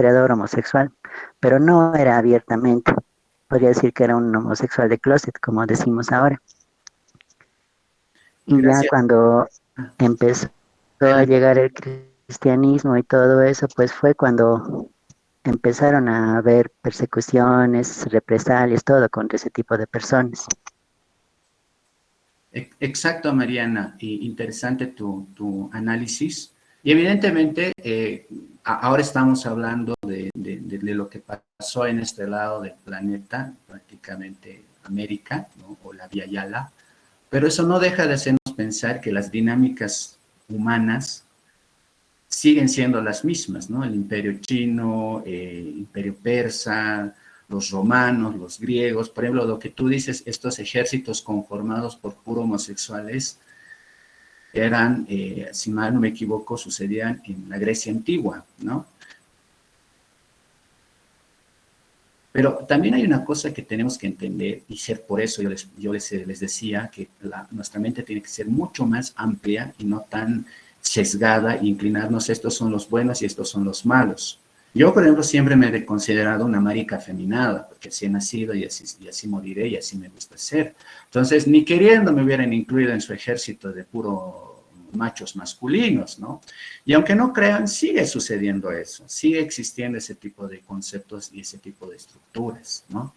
creador homosexual, pero no era abiertamente. Podría decir que era un homosexual de closet, como decimos ahora. Y ya Gracias. cuando Ah, empezó a adelante. llegar el cristianismo y todo eso, pues fue cuando empezaron a haber persecuciones, represalias, todo contra ese tipo de personas. Exacto, Mariana, y interesante tu análisis. Y evidentemente, ahora estamos hablando de lo que pasó en este lado del planeta, prácticamente América, ¿no? O la Vía Yala, pero eso no deja de hacernos pensar que las dinámicas humanas siguen siendo las mismas, ¿no? El imperio chino, imperio persa, los romanos, los griegos, por ejemplo, lo que tú dices, estos ejércitos conformados por puro homosexuales eran, si mal no me equivoco, sucedían en la Grecia antigua, ¿no? Pero también hay una cosa que tenemos que entender, y ser por eso les decía que nuestra mente tiene que ser mucho más amplia y no tan sesgada e inclinarnos, estos son los buenos y estos son los malos. Yo, por ejemplo, siempre me he considerado una marica afeminada, porque así he nacido y así moriré y así me gusta ser. Entonces, ni queriendo me hubieran incluido en su ejército de puro machos masculinos, ¿no? Y aunque no crean, sigue sucediendo eso, sigue existiendo ese tipo de conceptos y ese tipo de estructuras, ¿no?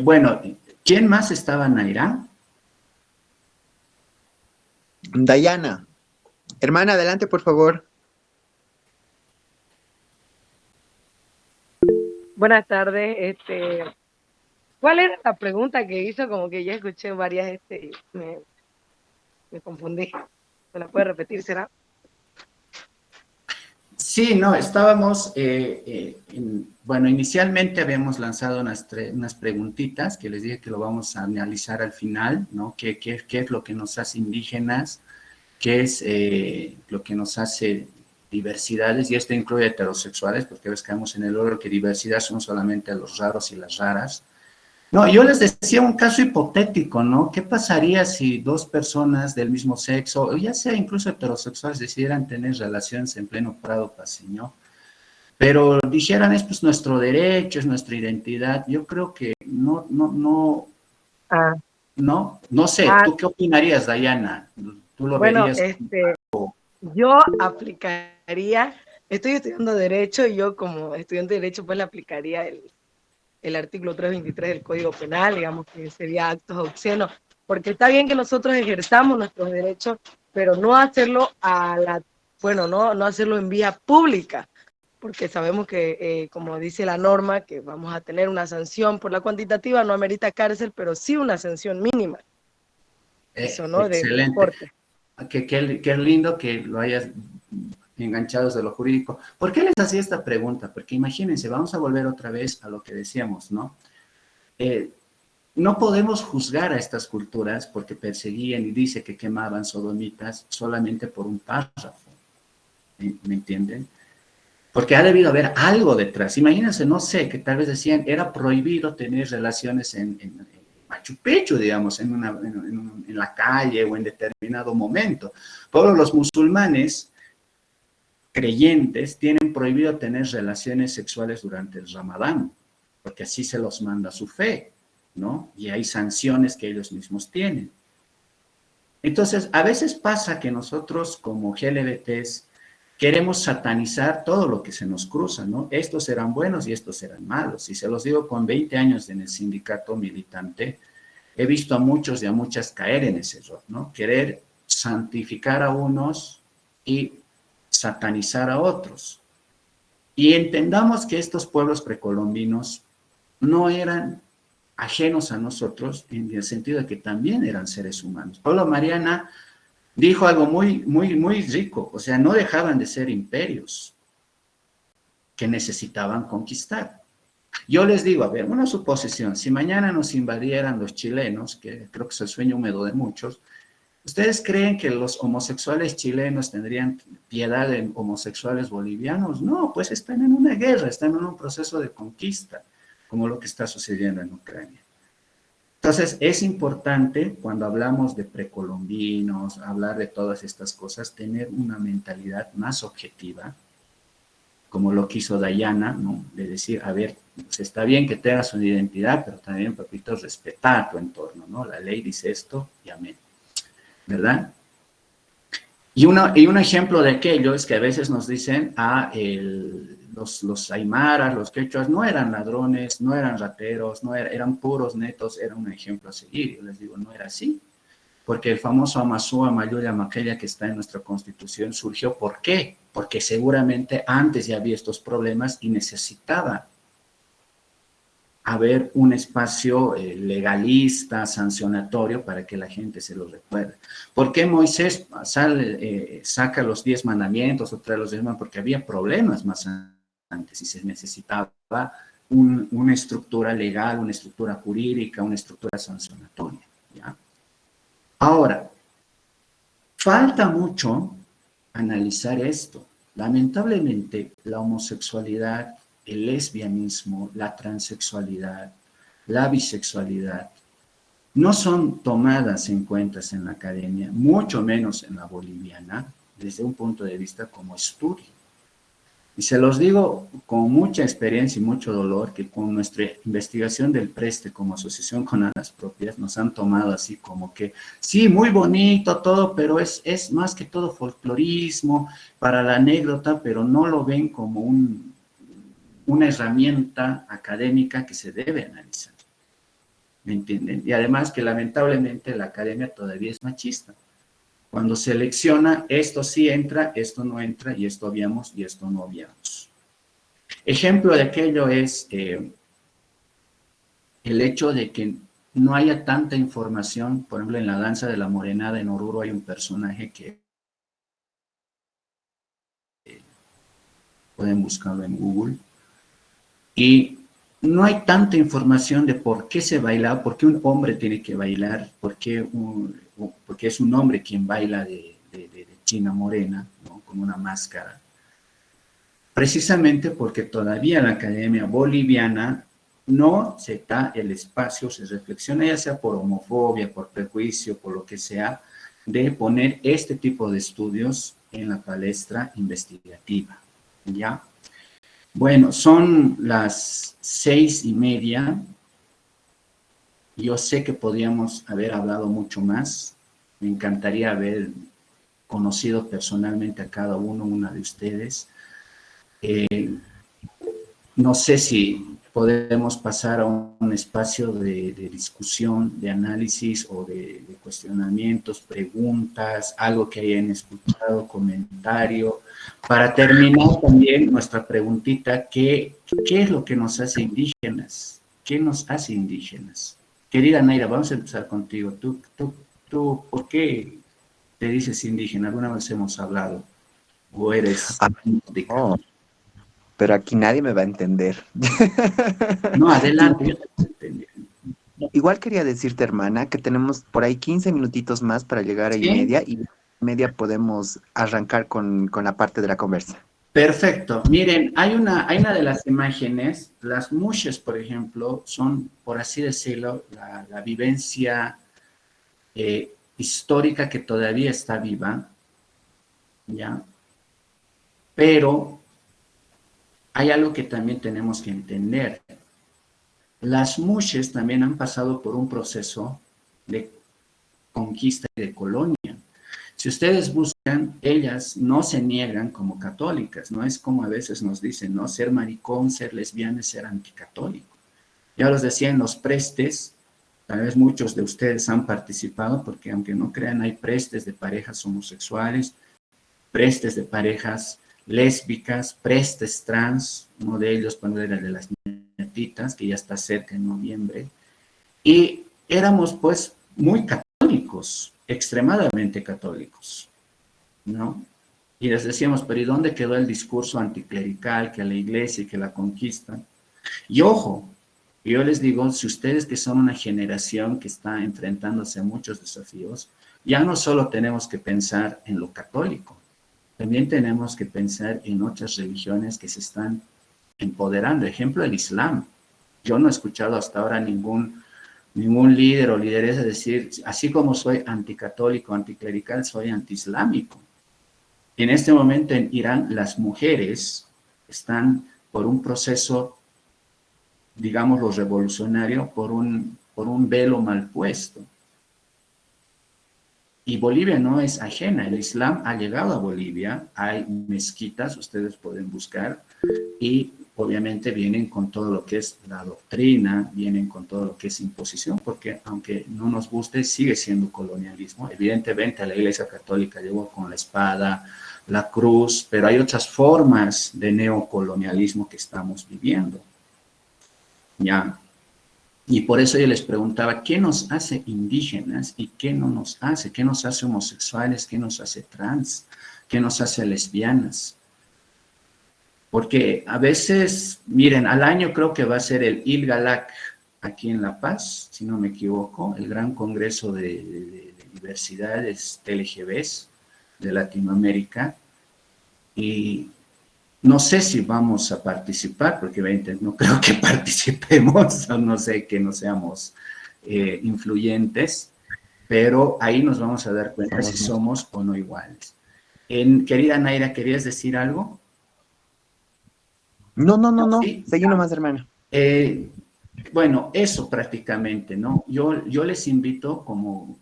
Bueno, ¿quién más estaba, Naira? Dayana, hermana, adelante, por favor. Buenas tardes. ¿Cuál era la pregunta que hizo? Como que ya escuché varias, me confundí. ¿Me la puede repetir, será? Sí, no, estábamos, bueno, inicialmente habíamos lanzado unas preguntitas que les dije que lo vamos a analizar al final, ¿no? ¿Qué es lo que nos hace indígenas? ¿Qué es lo que nos hace diversidades? Y esto incluye heterosexuales, porque a veces caemos en el error que diversidad son solamente los raros y las raras. No, yo les decía un caso hipotético, ¿no? ¿Qué pasaría si dos personas del mismo sexo, o ya sea incluso heterosexuales, decidieran tener relaciones en pleno prado paseño? Pero dijeran, es pues nuestro derecho, es nuestra identidad. Yo creo que Ah, no sé, ah, ¿tú qué opinarías, Dayana? ¿Tú lo bueno, verías? yo aplicaría, estoy estudiando Derecho y yo como estudiante de Derecho pues le aplicaría el artículo 323 del Código Penal, digamos que sería actos obscenos, porque está bien que nosotros ejerzamos nuestros derechos, pero no hacerlo bueno, no hacerlo en vía pública, porque sabemos que, como dice la norma, que vamos a tener una sanción por la cuantitativa, no amerita cárcel, pero sí una sanción mínima, eso, ¿no? De Excelente. corte. Qué lindo que lo hayas enganchado de lo jurídico. ¿Por qué les hacía esta pregunta? Porque imagínense, vamos a volver otra vez a lo que decíamos, ¿no? Eh, no podemos juzgar a estas culturas porque perseguían y dice que quemaban sodomitas solamente por un párrafo, ¿me entienden? Porque ha debido haber algo detrás. Imagínense, no sé, que tal vez decían, era prohibido tener relaciones en Machu Picchu, digamos, en la calle o en determinado momento. Todos los musulmanes creyentes tienen prohibido tener relaciones sexuales durante el Ramadán, porque así se los manda su fe, ¿no? Y hay sanciones que ellos mismos tienen. Entonces, a veces pasa que nosotros como GLBTs queremos satanizar todo lo que se nos cruza, ¿no? Estos eran buenos y estos eran malos. Y se los digo con 20 años en el sindicato militante, he visto a muchos y a muchas caer en ese error, ¿no? Querer santificar a unos y satanizar a otros. Y entendamos que estos pueblos precolombinos no eran ajenos a nosotros en el sentido de que también eran seres humanos. Pablo Mariana dijo algo muy rico, o sea, no dejaban de ser imperios que necesitaban conquistar. Yo les digo, a ver, una suposición, si mañana nos invadieran los chilenos, que creo que es el sueño húmedo de muchos, ¿ustedes creen que los homosexuales chilenos tendrían piedad de homosexuales bolivianos? No, pues están en una guerra, están en un proceso de conquista, como lo que está sucediendo en Ucrania. Entonces, es importante cuando hablamos de precolombinos, hablar de todas estas cosas, tener una mentalidad más objetiva, como lo quiso Dayana, ¿no? De decir, a ver, pues está bien que tengas una identidad, pero también, papito, respeta tu entorno, ¿no? La ley dice esto y amén, ¿verdad? Y un ejemplo de aquello es que a veces nos dicen, los aymaras, los quechuas, no eran ladrones, no eran rateros, eran puros netos, era un ejemplo a seguir. Yo les digo, no era así. Porque el famoso Amazúa, Mayuya, Maquella que está en nuestra Constitución surgió, ¿por qué? Porque seguramente antes ya había estos problemas y necesitaba haber un espacio legalista, sancionatorio, para que la gente se lo recuerde. ¿Por qué Moisés saca los 10 mandamientos o trae los 10 mandamientos? Porque había problemas más antes y se necesitaba una estructura legal, una estructura jurídica, una estructura sancionatoria, ¿ya? Ahora, falta mucho analizar esto. Lamentablemente, la homosexualidad, el lesbianismo, la transexualidad, la bisexualidad, no son tomadas en cuenta en la academia, mucho menos en la boliviana, desde un punto de vista como estudio. Y se los digo con mucha experiencia y mucho dolor, que con nuestra investigación del Preste como asociación con alas propias, nos han tomado así como que, sí, muy bonito todo, pero es más que todo folclorismo para la anécdota, pero no lo ven como una herramienta académica que se debe analizar. ¿Me entienden? Y además que lamentablemente la academia todavía es machista. Cuando selecciona, esto sí entra, esto no entra, y esto obviamos y esto no obviamos. Ejemplo de aquello es el hecho de que no haya tanta información. Por ejemplo, en la danza de la morenada en Oruro hay un personaje que pueden buscarlo en Google, y no hay tanta información de por qué se baila, por qué un hombre tiene que bailar, porque es un hombre quien baila de china morena, ¿no? Con una máscara. Precisamente porque todavía la academia boliviana no se da el espacio, se reflexiona, ya sea por homofobia, por prejuicio, por lo que sea, de poner este tipo de estudios en la palestra investigativa, ¿ya? Bueno, son las 6:30. Yo sé que podríamos haber hablado mucho más. Me encantaría haber conocido personalmente a cada una de ustedes. No sé si podemos pasar a un espacio de discusión, de análisis o de cuestionamientos, preguntas, algo que hayan escuchado, comentario. Para terminar también nuestra preguntita, ¿qué es lo que nos hace indígenas? ¿Qué nos hace indígenas? Querida Naira, vamos a empezar contigo. ¿Tú, por qué te dices indígena? ¿Alguna vez hemos hablado? ¿O eres nórdica? No, pero aquí nadie me va a entender. No, adelante, yo te entendí. Igual quería decirte, hermana, que tenemos por ahí 15 minutitos más para llegar a ¿Sí? 1:30, y 1:30 podemos arrancar con la parte de la conversa. Perfecto. Miren, hay una de las imágenes, las mushes, por ejemplo, son, por así decirlo, la vivencia histórica que todavía está viva, ¿ya? Pero hay algo que también tenemos que entender. Las mushes también han pasado por un proceso de conquista y de colonia. Si ustedes buscan, ellas no se niegan como católicas, no es como a veces nos dicen, ¿no? Ser maricón, ser lesbiana, ser anticatólico. Ya los decía en los prestes, tal vez muchos de ustedes han participado, porque aunque no crean, hay prestes de parejas homosexuales, prestes de parejas lésbicas, prestes trans, uno de ellos cuando era de las nietitas, que ya está cerca en noviembre, y éramos pues muy católicos, extremadamente católicos, ¿no? Y les decíamos, pero ¿y dónde quedó el discurso anticlerical, que la iglesia y que la conquista? Y ojo, yo les digo, si ustedes que son una generación que está enfrentándose a muchos desafíos, ya no solo tenemos que pensar en lo católico, también tenemos que pensar en otras religiones que se están empoderando. Ejemplo, el Islam. Yo no he escuchado hasta ahora ningún líder o lideresa decir, así como soy anticatólico, anticlerical, soy antiislámico. En este momento en Irán, las mujeres están por un proceso, digámoslo, revolucionario, por un velo mal puesto. Y Bolivia no es ajena, el Islam ha llegado a Bolivia, hay mezquitas, ustedes pueden buscar, y obviamente vienen con todo lo que es la doctrina, vienen con todo lo que es imposición, porque aunque no nos guste, sigue siendo colonialismo. Evidentemente la Iglesia Católica llegó con la espada, la cruz, pero hay otras formas de neocolonialismo que estamos viviendo. Ya. Y por eso yo les preguntaba, ¿qué nos hace indígenas y qué no nos hace? ¿Qué nos hace homosexuales? ¿Qué nos hace trans? ¿Qué nos hace lesbianas? Porque a veces, miren, al año creo que va a ser el ILGALAC aquí en La Paz, si no me equivoco, el gran congreso de diversidades LGBs de Latinoamérica. Y no sé si vamos a participar, porque no creo que participemos, no sé que no seamos influyentes, pero ahí nos vamos a dar cuenta si somos o no iguales. Querida Naira, ¿querías decir algo? No. ¿Sí? Seguí nomás, hermano. Bueno, eso prácticamente, ¿no? Yo les invito, como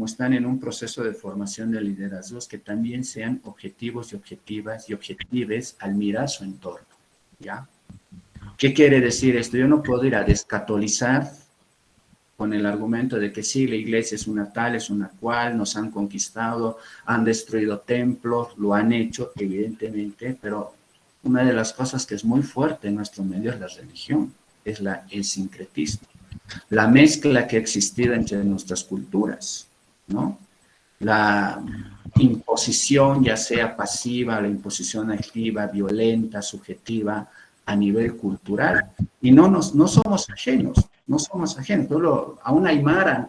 están en un proceso de formación de liderazgos, que también sean objetivos y objetivas y objetives al mirar su entorno, ¿ya? ¿Qué quiere decir esto? Yo no puedo ir a descatolizar con el argumento de que sí, la iglesia es una tal, es una cual, nos han conquistado, han destruido templos, lo han hecho, evidentemente, pero una de las cosas que es muy fuerte en nuestro medio es la religión, es el sincretismo, la mezcla que ha existido entre nuestras culturas, ¿no? La imposición, ya sea pasiva, la imposición activa, violenta, subjetiva, a nivel cultural. Y no somos ajenos, no somos ajenos. A una aymara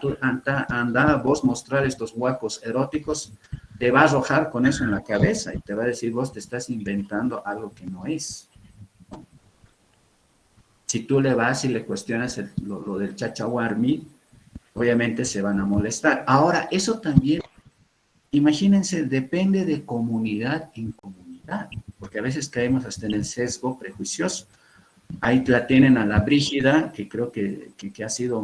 anda vos mostrar estos huacos eróticos, te va a arrojar con eso en la cabeza y te va a decir, vos te estás inventando algo que no es. Si tú le vas y le cuestionas lo del chachahuarmi, obviamente se van a molestar. Ahora, eso también, imagínense, depende de comunidad en comunidad, porque a veces caemos hasta en el sesgo prejuicioso. Ahí la tienen a la Brígida, que creo que ha sido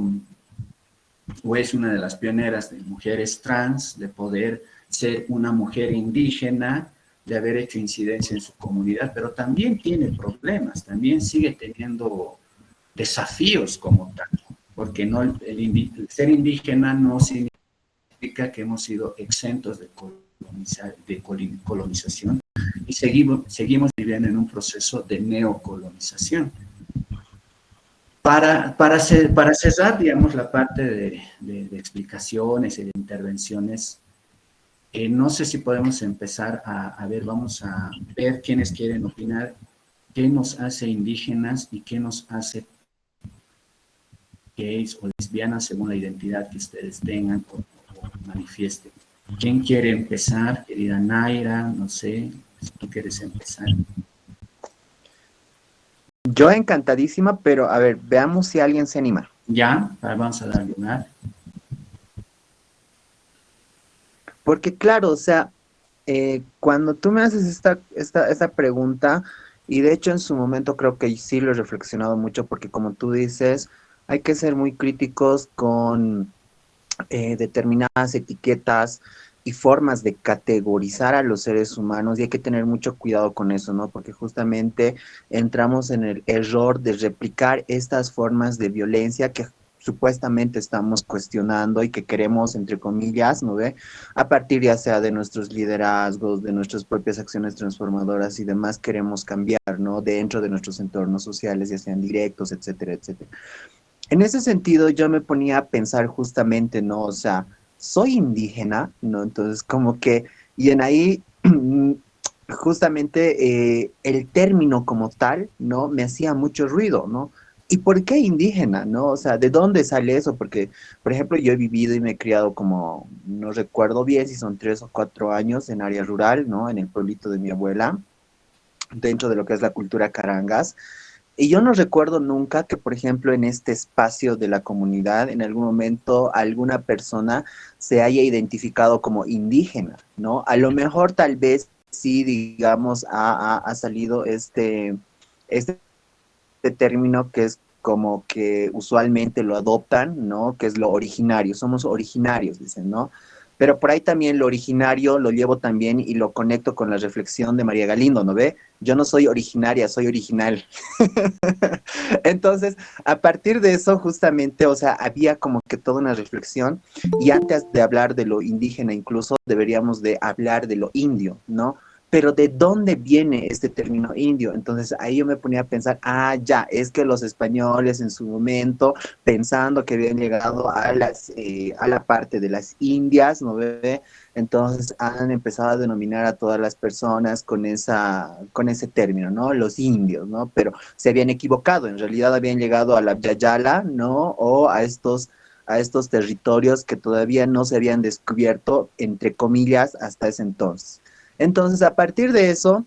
o es una de las pioneras de mujeres trans, de poder ser una mujer indígena, de haber hecho incidencia en su comunidad, pero también tiene problemas, también sigue teniendo desafíos como tal, porque el ser indígena no significa que hemos sido exentos de colonización y seguimos viviendo en un proceso de neocolonización. Para cerrar, digamos, la parte de explicaciones y de intervenciones, no sé si podemos empezar a ver, vamos a ver quiénes quieren opinar, qué nos hace indígenas y qué nos hace gays o lesbianas según la identidad que ustedes tengan o manifiesten. ¿Quién quiere empezar? Querida Naira, no sé, si tú quieres empezar. Yo encantadísima, pero a ver, veamos si alguien se anima. Ya, vamos a dar lugar. Porque claro, o sea, cuando tú me haces esta pregunta, y de hecho en su momento creo que sí lo he reflexionado mucho, porque como tú dices, hay que ser muy críticos con determinadas etiquetas y formas de categorizar a los seres humanos, y hay que tener mucho cuidado con eso, ¿no? Porque justamente entramos en el error de replicar estas formas de violencia que supuestamente estamos cuestionando y que queremos, entre comillas, ¿no ve? A partir ya sea de nuestros liderazgos, de nuestras propias acciones transformadoras y demás, queremos cambiar, ¿no? Dentro de nuestros entornos sociales, ya sean directos, etcétera, etcétera. En ese sentido, yo me ponía a pensar justamente, ¿no? O sea, soy indígena, ¿no? Entonces, como que, y en ahí, justamente el término como tal, ¿no? Me hacía mucho ruido, ¿no? ¿Y por qué indígena, no? O sea, ¿de dónde sale eso? Porque, por ejemplo, yo he vivido y me he criado como, no recuerdo bien si son 3 o 4 años en área rural, ¿no? En el pueblito de mi abuela, dentro de lo que es la cultura carangas. Y yo no recuerdo nunca que, por ejemplo, en este espacio de la comunidad, en algún momento alguna persona se haya identificado como indígena, ¿no? A lo mejor tal vez sí, digamos, ha salido este término que es como que usualmente lo adoptan, ¿no? Que es lo originario, somos originarios, dicen, ¿no? Pero por ahí también lo originario lo llevo también y lo conecto con la reflexión de María Galindo, ¿no ve? Yo no soy originaria, soy original. Entonces, a partir de eso, justamente, o sea, había como que toda una reflexión y antes de hablar de lo indígena incluso deberíamos de hablar de lo indio, ¿no? Pero ¿de dónde viene este término indio? Entonces ahí yo me ponía a pensar, ah, ya, es que los españoles en su momento, pensando que habían llegado a la parte de las Indias, ¿no ve? Entonces han empezado a denominar a todas las personas con ese término, ¿no? Los indios, ¿no? Pero se habían equivocado, en realidad habían llegado a la Yayala, ¿no? O a estos territorios que todavía no se habían descubierto, entre comillas, hasta ese entonces. Entonces, a partir de eso,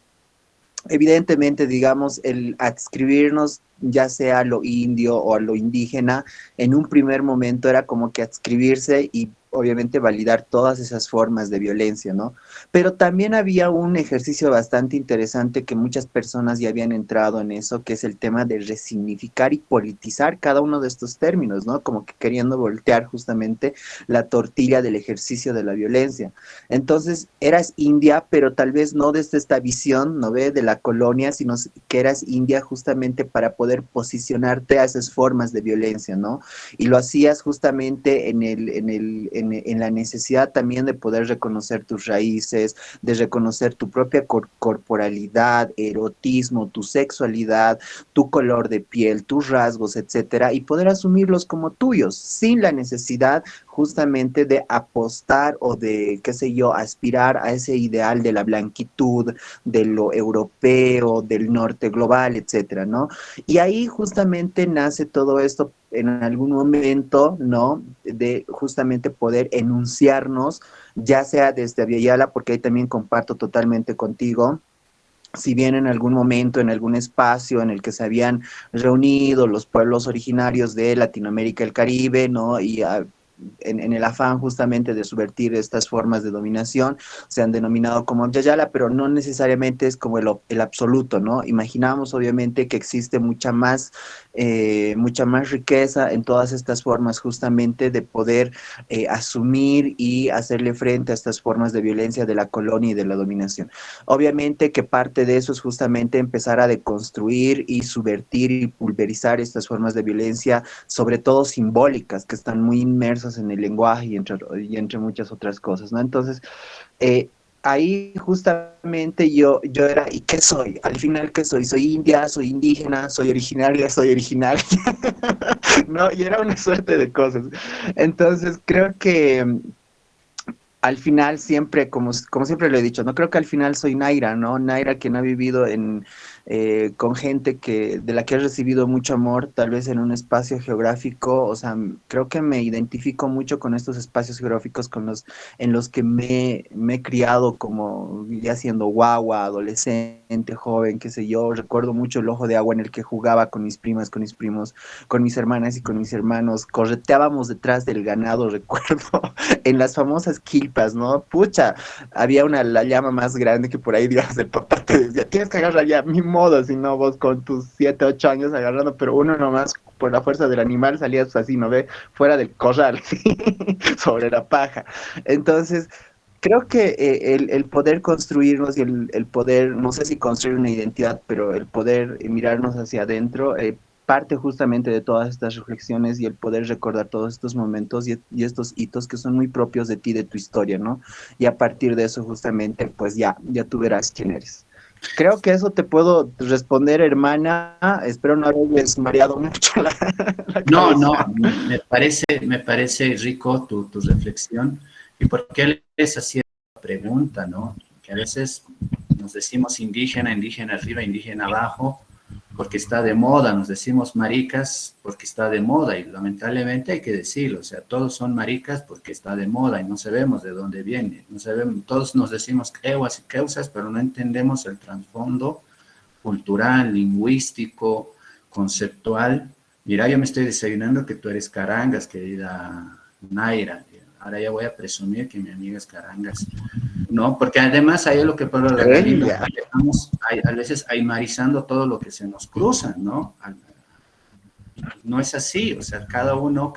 evidentemente, digamos, el adscribirnos ya sea a lo indio o a lo indígena, en un primer momento era como que adscribirse y obviamente validar todas esas formas de violencia, ¿no? Pero también había un ejercicio bastante interesante que muchas personas ya habían entrado en eso, que es el tema de resignificar y politizar cada uno de estos términos, ¿no? Como que queriendo voltear justamente la tortilla del ejercicio de la violencia. Entonces, eras india, pero tal vez no desde esta visión, ¿no ve?, de la colonia, sino que eras india justamente para poder posicionarte a esas formas de violencia, ¿no? Y lo hacías justamente en la necesidad también de poder reconocer tus raíces, de reconocer tu propia corporalidad, erotismo, tu sexualidad, tu color de piel, tus rasgos, etcétera, y poder asumirlos como tuyos, sin la necesidad justamente de apostar o de, qué sé yo, aspirar a ese ideal de la blanquitud, de lo europeo, del norte global, etcétera, ¿no? Y ahí justamente nace todo esto en algún momento, ¿no? De justamente poder enunciarnos, ya sea desde Aviala, porque ahí también comparto totalmente contigo, si bien en algún momento, en algún espacio en el que se habían reunido los pueblos originarios de Latinoamérica y el Caribe, ¿no? Y en el afán justamente de subvertir estas formas de dominación, se han denominado como Yayala, pero no necesariamente es como el absoluto, ¿no? Imaginamos obviamente que existe mucha más riqueza en todas estas formas justamente de poder asumir y hacerle frente a estas formas de violencia de la colonia y de la dominación. Obviamente que parte de eso es justamente empezar a deconstruir y subvertir y pulverizar estas formas de violencia, sobre todo simbólicas, que están muy inmersas en el lenguaje y entre muchas otras cosas, ¿no? Entonces, eh, ahí justamente yo era, ¿y qué soy? Al final, ¿qué soy? ¿Soy india? ¿Soy indígena? ¿Soy originaria? ¿Soy original? ¿No? Y era una suerte de cosas. Entonces, creo que al final siempre, como siempre lo he dicho, no creo que al final soy Naira, ¿no? Naira quien ha vivido con gente de la que he recibido mucho amor, tal vez en un espacio geográfico, o sea, creo que me identifico mucho con estos espacios geográficos en los que me he criado como ya siendo guagua, adolescente, joven, qué sé yo. Recuerdo mucho el ojo de agua en el que jugaba con mis primas, con mis primos, con mis hermanas y con mis hermanos, correteábamos detrás del ganado, recuerdo, en las famosas quilpas, ¿no? Pucha, había la llama más grande que por ahí, digamos, el papá te decía, tienes que agarrar ya, mi modo, si no vos con tus 7, 8 años agarrando, pero uno nomás por la fuerza del animal salías así, ¿no ve? Fuera del corral, sobre la paja. Entonces, creo que el poder construirnos y el poder, no sé si construir una identidad, pero el poder mirarnos hacia adentro, parte justamente de todas estas reflexiones y el poder recordar todos estos momentos y estos hitos que son muy propios de ti, de tu historia, ¿no? Y a partir de eso justamente, pues ya tú verás quién eres. Creo que eso te puedo responder, hermana. Espero no haberles mareado mucho la No, no, cabeza. me parece rico tu reflexión. ¿Y por qué les hacía la pregunta, no? Que a veces nos decimos indígena, indígena arriba, indígena abajo, porque está de moda, nos decimos maricas porque está de moda, y lamentablemente hay que decirlo, o sea, todos son maricas porque está de moda y no sabemos de dónde viene, no sabemos, todos nos decimos queuas y queusas, pero no entendemos el trasfondo cultural, lingüístico, conceptual. Mira, yo me estoy desayunando que tú eres Carangas, querida Naira. Ahora ya voy a presumir que mi amiga es Carangas. ¿no? Porque además ahí es lo que Pablo Galindo, Ella. estamos a veces aymarizando todo lo que se nos cruza, ¿no? No es así, o sea, cada uno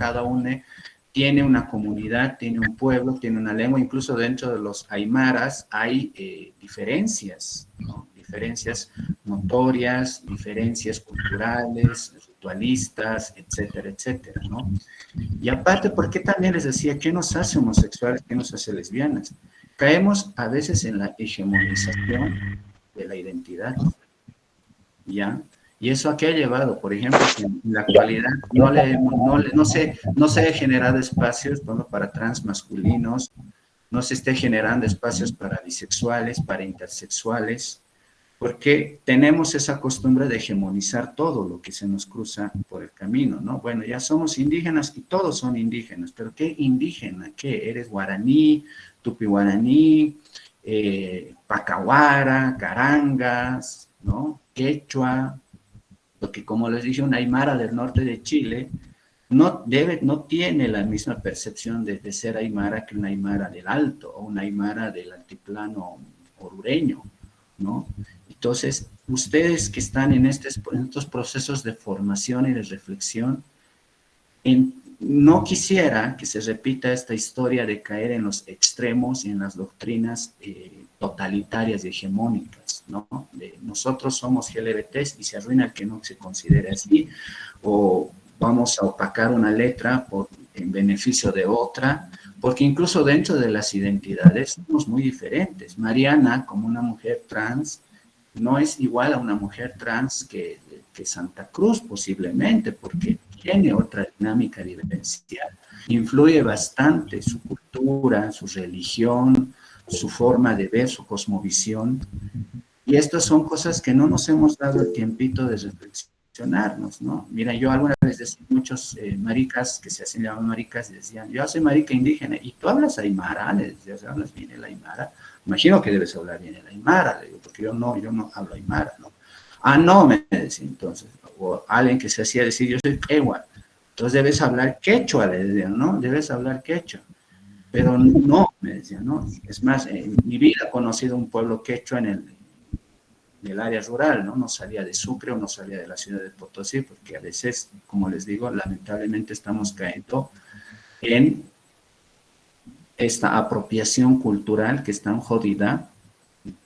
tiene una comunidad, tiene un pueblo, tiene una lengua, incluso dentro de los aymaras hay diferencias, ¿no? Diferencias notorias, diferencias culturales, ritualistas, etcétera, etcétera, ¿no? Y aparte, ¿por qué también les decía qué nos hace homosexuales, qué nos hace lesbianas? Caemos a veces en la hegemonización de la identidad, ¿ya? ¿Y eso a qué ha llevado? Por ejemplo, que en la actualidad no se ha generado espacios para transmasculinos, no se esté generando espacios para bisexuales, para intersexuales, porque tenemos esa costumbre de hegemonizar todo lo que se nos cruza por el camino, ¿no? Bueno, ya somos indígenas y todos son indígenas, pero ¿qué indígena? ¿Qué? ¿Eres guaraní, tupi-guaraní, pacahuara, carangas, ¿no? Quechua? Porque como les dije, una aymara del norte de Chile no tiene la misma percepción de ser aymara que una aymara del alto o una aymara del altiplano orureño, ¿no? Entonces, ustedes que están en estos procesos de formación y de reflexión, no quisiera que se repita esta historia de caer en los extremos y en las doctrinas totalitarias y hegemónicas, ¿no? Nosotros somos LGBTs y se arruina el que no se considere así, o vamos a opacar una letra en beneficio de otra, porque incluso dentro de las identidades somos muy diferentes. Mariana, como una mujer trans, no es igual a una mujer trans que Santa Cruz, posiblemente, porque tiene otra dinámica vivencial. Influye bastante su cultura, su religión, su forma de ver, su cosmovisión. Y estas son cosas que no nos hemos dado el tiempito de reflexionarnos, ¿no? Mira, yo alguna vez decía muchos maricas que se hacen llamar maricas y decían, yo soy marica indígena, y tú hablas aymara, les decía, ¿hablas bien el aymara? Imagino que debes hablar bien el aymara, le digo, porque yo no hablo aymara, ¿no? Ah, no, me decía entonces, o alguien que se hacía decir, yo soy quechua, entonces debes hablar quechua, le decía, ¿no? Debes hablar quechua. Pero no, me decía, ¿no? Es más, en mi vida he conocido un pueblo quechua en el área rural, ¿no? No salía de Sucre o no salía de la ciudad de Potosí, porque a veces, como les digo, lamentablemente estamos cayendo en esta apropiación cultural que es tan jodida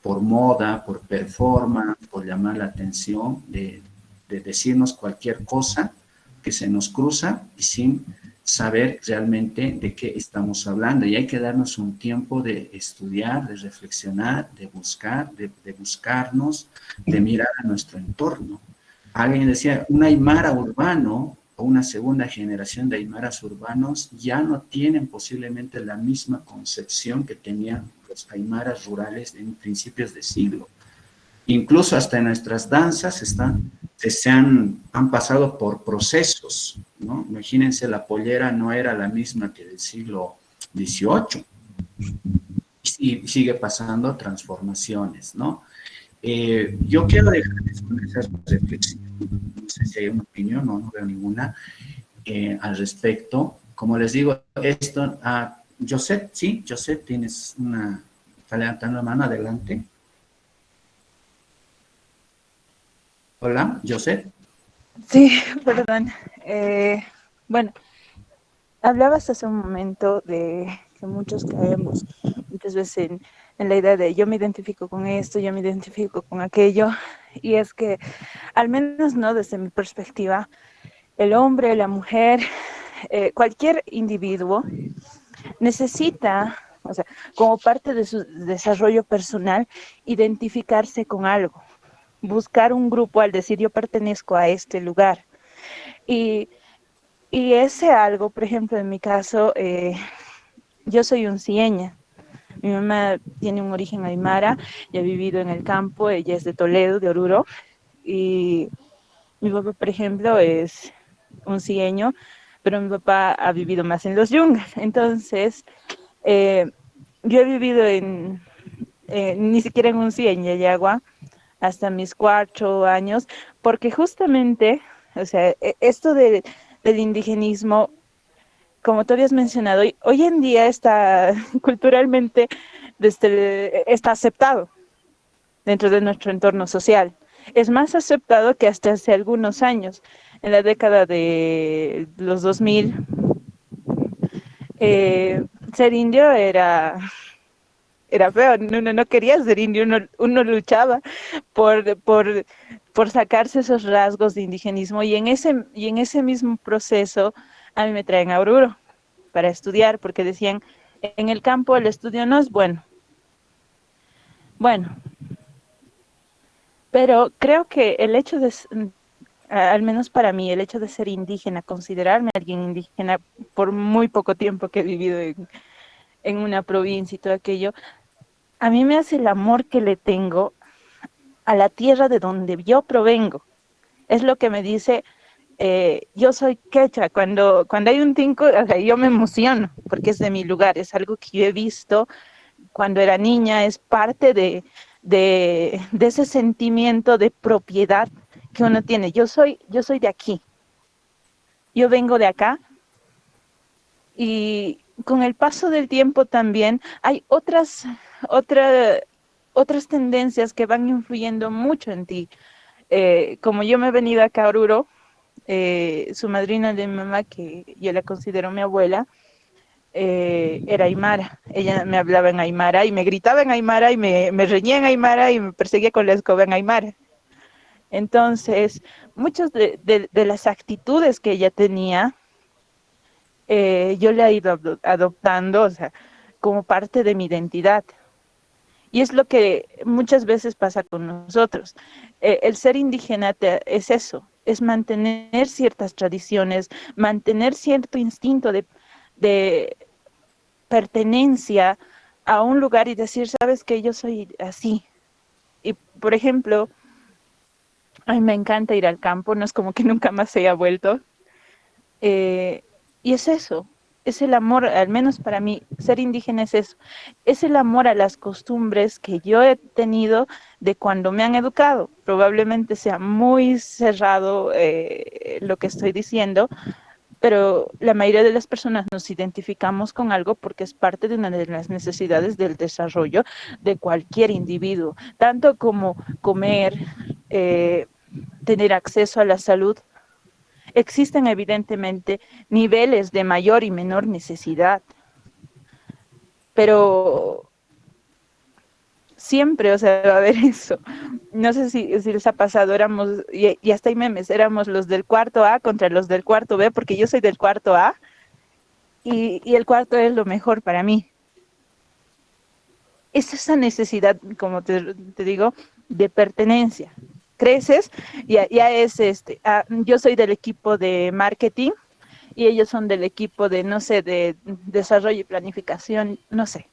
por moda, por performance, por llamar la atención, de decirnos cualquier cosa que se nos cruza y sin saber realmente de qué estamos hablando. Y hay que darnos un tiempo de estudiar, de reflexionar, de buscar, de buscarnos, de mirar a nuestro entorno. Alguien decía, un aymara urbano o una segunda generación de aymaras urbanos ya no tienen posiblemente la misma concepción que tenían los aymaras rurales en principios de siglo. Incluso hasta en nuestras danzas han pasado por procesos, ¿no? Imagínense, la pollera no era la misma que del siglo XVIII y sigue pasando transformaciones, ¿no? Yo quiero dejarles con esas reflexiones, no sé si hay una opinión, no veo ninguna al respecto. Como les digo, esto, Josette, sí, Josette, está levantando la mano, adelante. Hola, Josette. Sí, perdón. Bueno, hablabas hace un momento de que muchos caemos muchas veces en la idea de yo me identifico con esto, yo me identifico con aquello, y es que, al menos no desde mi perspectiva, el hombre, la mujer, cualquier individuo necesita, o sea, como parte de su desarrollo personal, identificarse con algo, buscar un grupo al decir yo pertenezco a este lugar. Y ese algo, por ejemplo, en mi caso, yo soy uncieña. Mi mamá tiene un origen aymara y ha vivido en el campo, ella es de Toledo, de Oruro, y mi papá, por ejemplo, es uncieño, pero mi papá ha vivido más en los yungas. Entonces, yo he vivido ni siquiera en Uncía, en Yayagua, hasta mis 4 años, porque justamente, o sea, esto del indigenismo, como tú habías mencionado, hoy en día está culturalmente está aceptado dentro de nuestro entorno social. Es más aceptado que hasta hace algunos años. En la década de los 2000, ser indio era feo, uno no quería ser indio, uno luchaba por sacarse esos rasgos de indigenismo, y en ese mismo proceso a mí me traen a Oruro para estudiar, porque decían, en el campo el estudio no es bueno. Bueno, pero creo que el hecho de, al menos para mí, el hecho de ser indígena, considerarme alguien indígena por muy poco tiempo que he vivido en una provincia y todo aquello, a mí me hace el amor que le tengo a la tierra de donde yo provengo. Es lo que me dice, yo soy quechua. Cuando hay un tinco, o sea, yo me emociono porque es de mi lugar, es algo que yo he visto cuando era niña, es parte de ese sentimiento de propiedad que uno tiene. Yo soy de aquí, yo vengo de acá, y con el paso del tiempo también hay otras tendencias que van influyendo mucho en ti. Como yo me he venido acá a Oruro, su madrina de mi mamá, que yo la considero mi abuela, era aymara. Ella me hablaba en aymara y me gritaba en aymara y me reñía en aymara y me perseguía con la escoba en aymara. Entonces, muchas de las actitudes que ella tenía, yo la he ido adoptando, o sea, como parte de mi identidad. Y es lo que muchas veces pasa con nosotros. El ser indígena es eso, es mantener ciertas tradiciones, mantener cierto instinto de pertenencia a un lugar y decir, sabes que yo soy así. Y, por ejemplo, a mí me encanta ir al campo, no es como que nunca más se haya vuelto. Y es eso, es el amor, al menos para mí, ser indígena es eso, es el amor a las costumbres que yo he tenido de cuando me han educado. Probablemente sea muy cerrado lo que estoy diciendo, pero la mayoría de las personas nos identificamos con algo porque es parte de una de las necesidades del desarrollo de cualquier individuo, tanto como comer, tener acceso a la salud. Existen evidentemente niveles de mayor y menor necesidad, pero siempre, o sea, va a haber eso. No sé si les ha pasado, y hasta hay memes, éramos los del cuarto A contra los del cuarto B, porque yo soy del cuarto A y el cuarto es lo mejor para mí. Es esa necesidad, como te digo, de pertenencia. Creces, ya es yo soy del equipo de marketing y ellos son del equipo de, no sé, de desarrollo y planificación, no sé.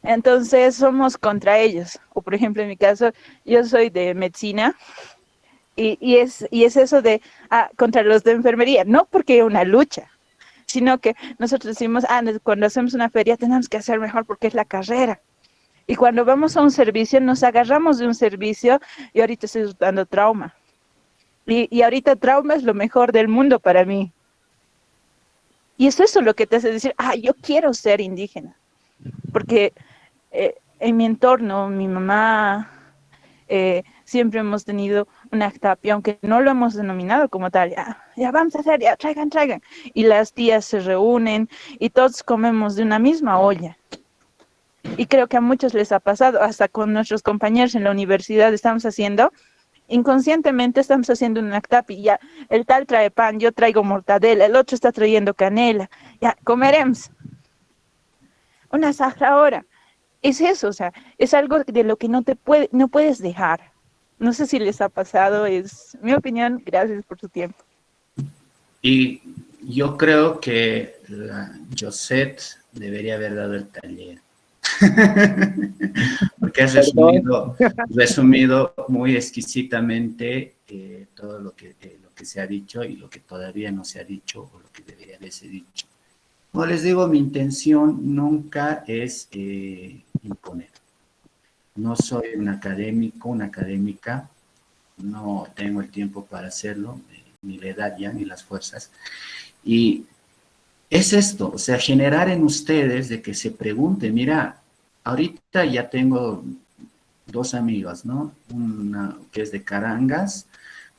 Entonces somos contra ellos. O por ejemplo, en mi caso, yo soy de medicina y es eso de contra los de enfermería, no porque hay una lucha, sino que nosotros decimos, cuando hacemos una feria tenemos que hacer mejor porque es la carrera. Y cuando vamos a un servicio, nos agarramos de un servicio y ahorita estoy dando trauma. Y ahorita trauma es lo mejor del mundo para mí. Y es eso lo que te hace decir, yo quiero ser indígena. Porque en mi entorno, mi mamá, siempre hemos tenido un actapi, aunque no lo hemos denominado como tal. Ya vamos a hacer, ya traigan. Y las tías se reúnen y todos comemos de una misma olla. Y creo que a muchos les ha pasado, hasta con nuestros compañeros en la universidad inconscientemente estamos haciendo un actapi, ya el tal trae pan, yo traigo mortadela, el otro está trayendo canela, ya comeremos. Una sajra ahora. Es eso, o sea, es algo de lo que no puedes dejar. No sé si les ha pasado, es mi opinión, gracias por su tiempo. Y yo creo que la Josette debería haber dado el taller. Porque has resumido muy exquisitamente todo lo que se ha dicho y lo que todavía no se ha dicho o lo que debería haberse dicho. Como les digo, mi intención nunca es imponer. No soy un académico, una académica, no tengo el tiempo para hacerlo, ni la edad ya, ni las fuerzas. Y es esto, o sea, generar en ustedes de que se pregunten, mira, ahorita ya tengo dos amigas, ¿no? Una que es de Carangas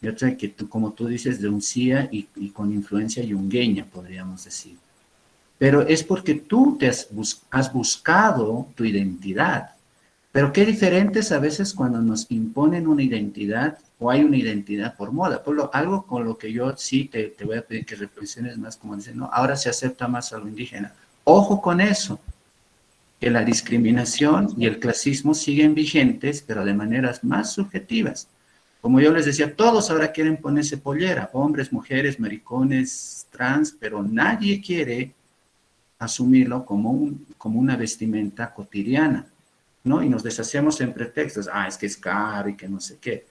y otra que, como tú dices, de Uncía y con influencia yungueña, podríamos decir. Pero es porque tú has buscado tu identidad. Pero qué diferente es a veces cuando nos imponen una identidad o hay una identidad por moda. Algo con lo que yo sí te voy a pedir que reflexiones más, como dicen, ¿no? Ahora se acepta más a lo indígena. Ojo con eso, que la discriminación y el clasismo siguen vigentes, pero de maneras más subjetivas. Como yo les decía, todos ahora quieren ponerse pollera, hombres, mujeres, maricones, trans, pero nadie quiere asumirlo como una vestimenta cotidiana, ¿no? Y nos deshacemos en pretextos, es que es caro y que no sé qué,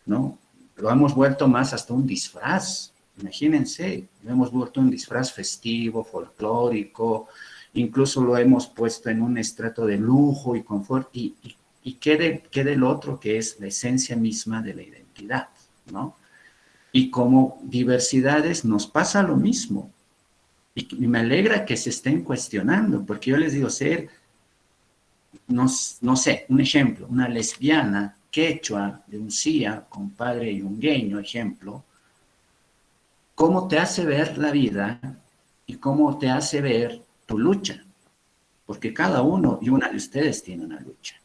¿no? Lo hemos vuelto más hasta un disfraz, imagínense, lo hemos vuelto un disfraz festivo, folclórico, incluso lo hemos puesto en un estrato de lujo y confort, y quede el otro que es la esencia misma de la identidad, ¿no? Y como diversidades nos pasa lo mismo, y me alegra que se estén cuestionando, porque yo les digo, no sé, un ejemplo, una lesbiana quechua de Uncía con padre yungueño, ejemplo, cómo te hace ver la vida y cómo te hace ver tu lucha, porque cada uno y una de ustedes tiene una lucha.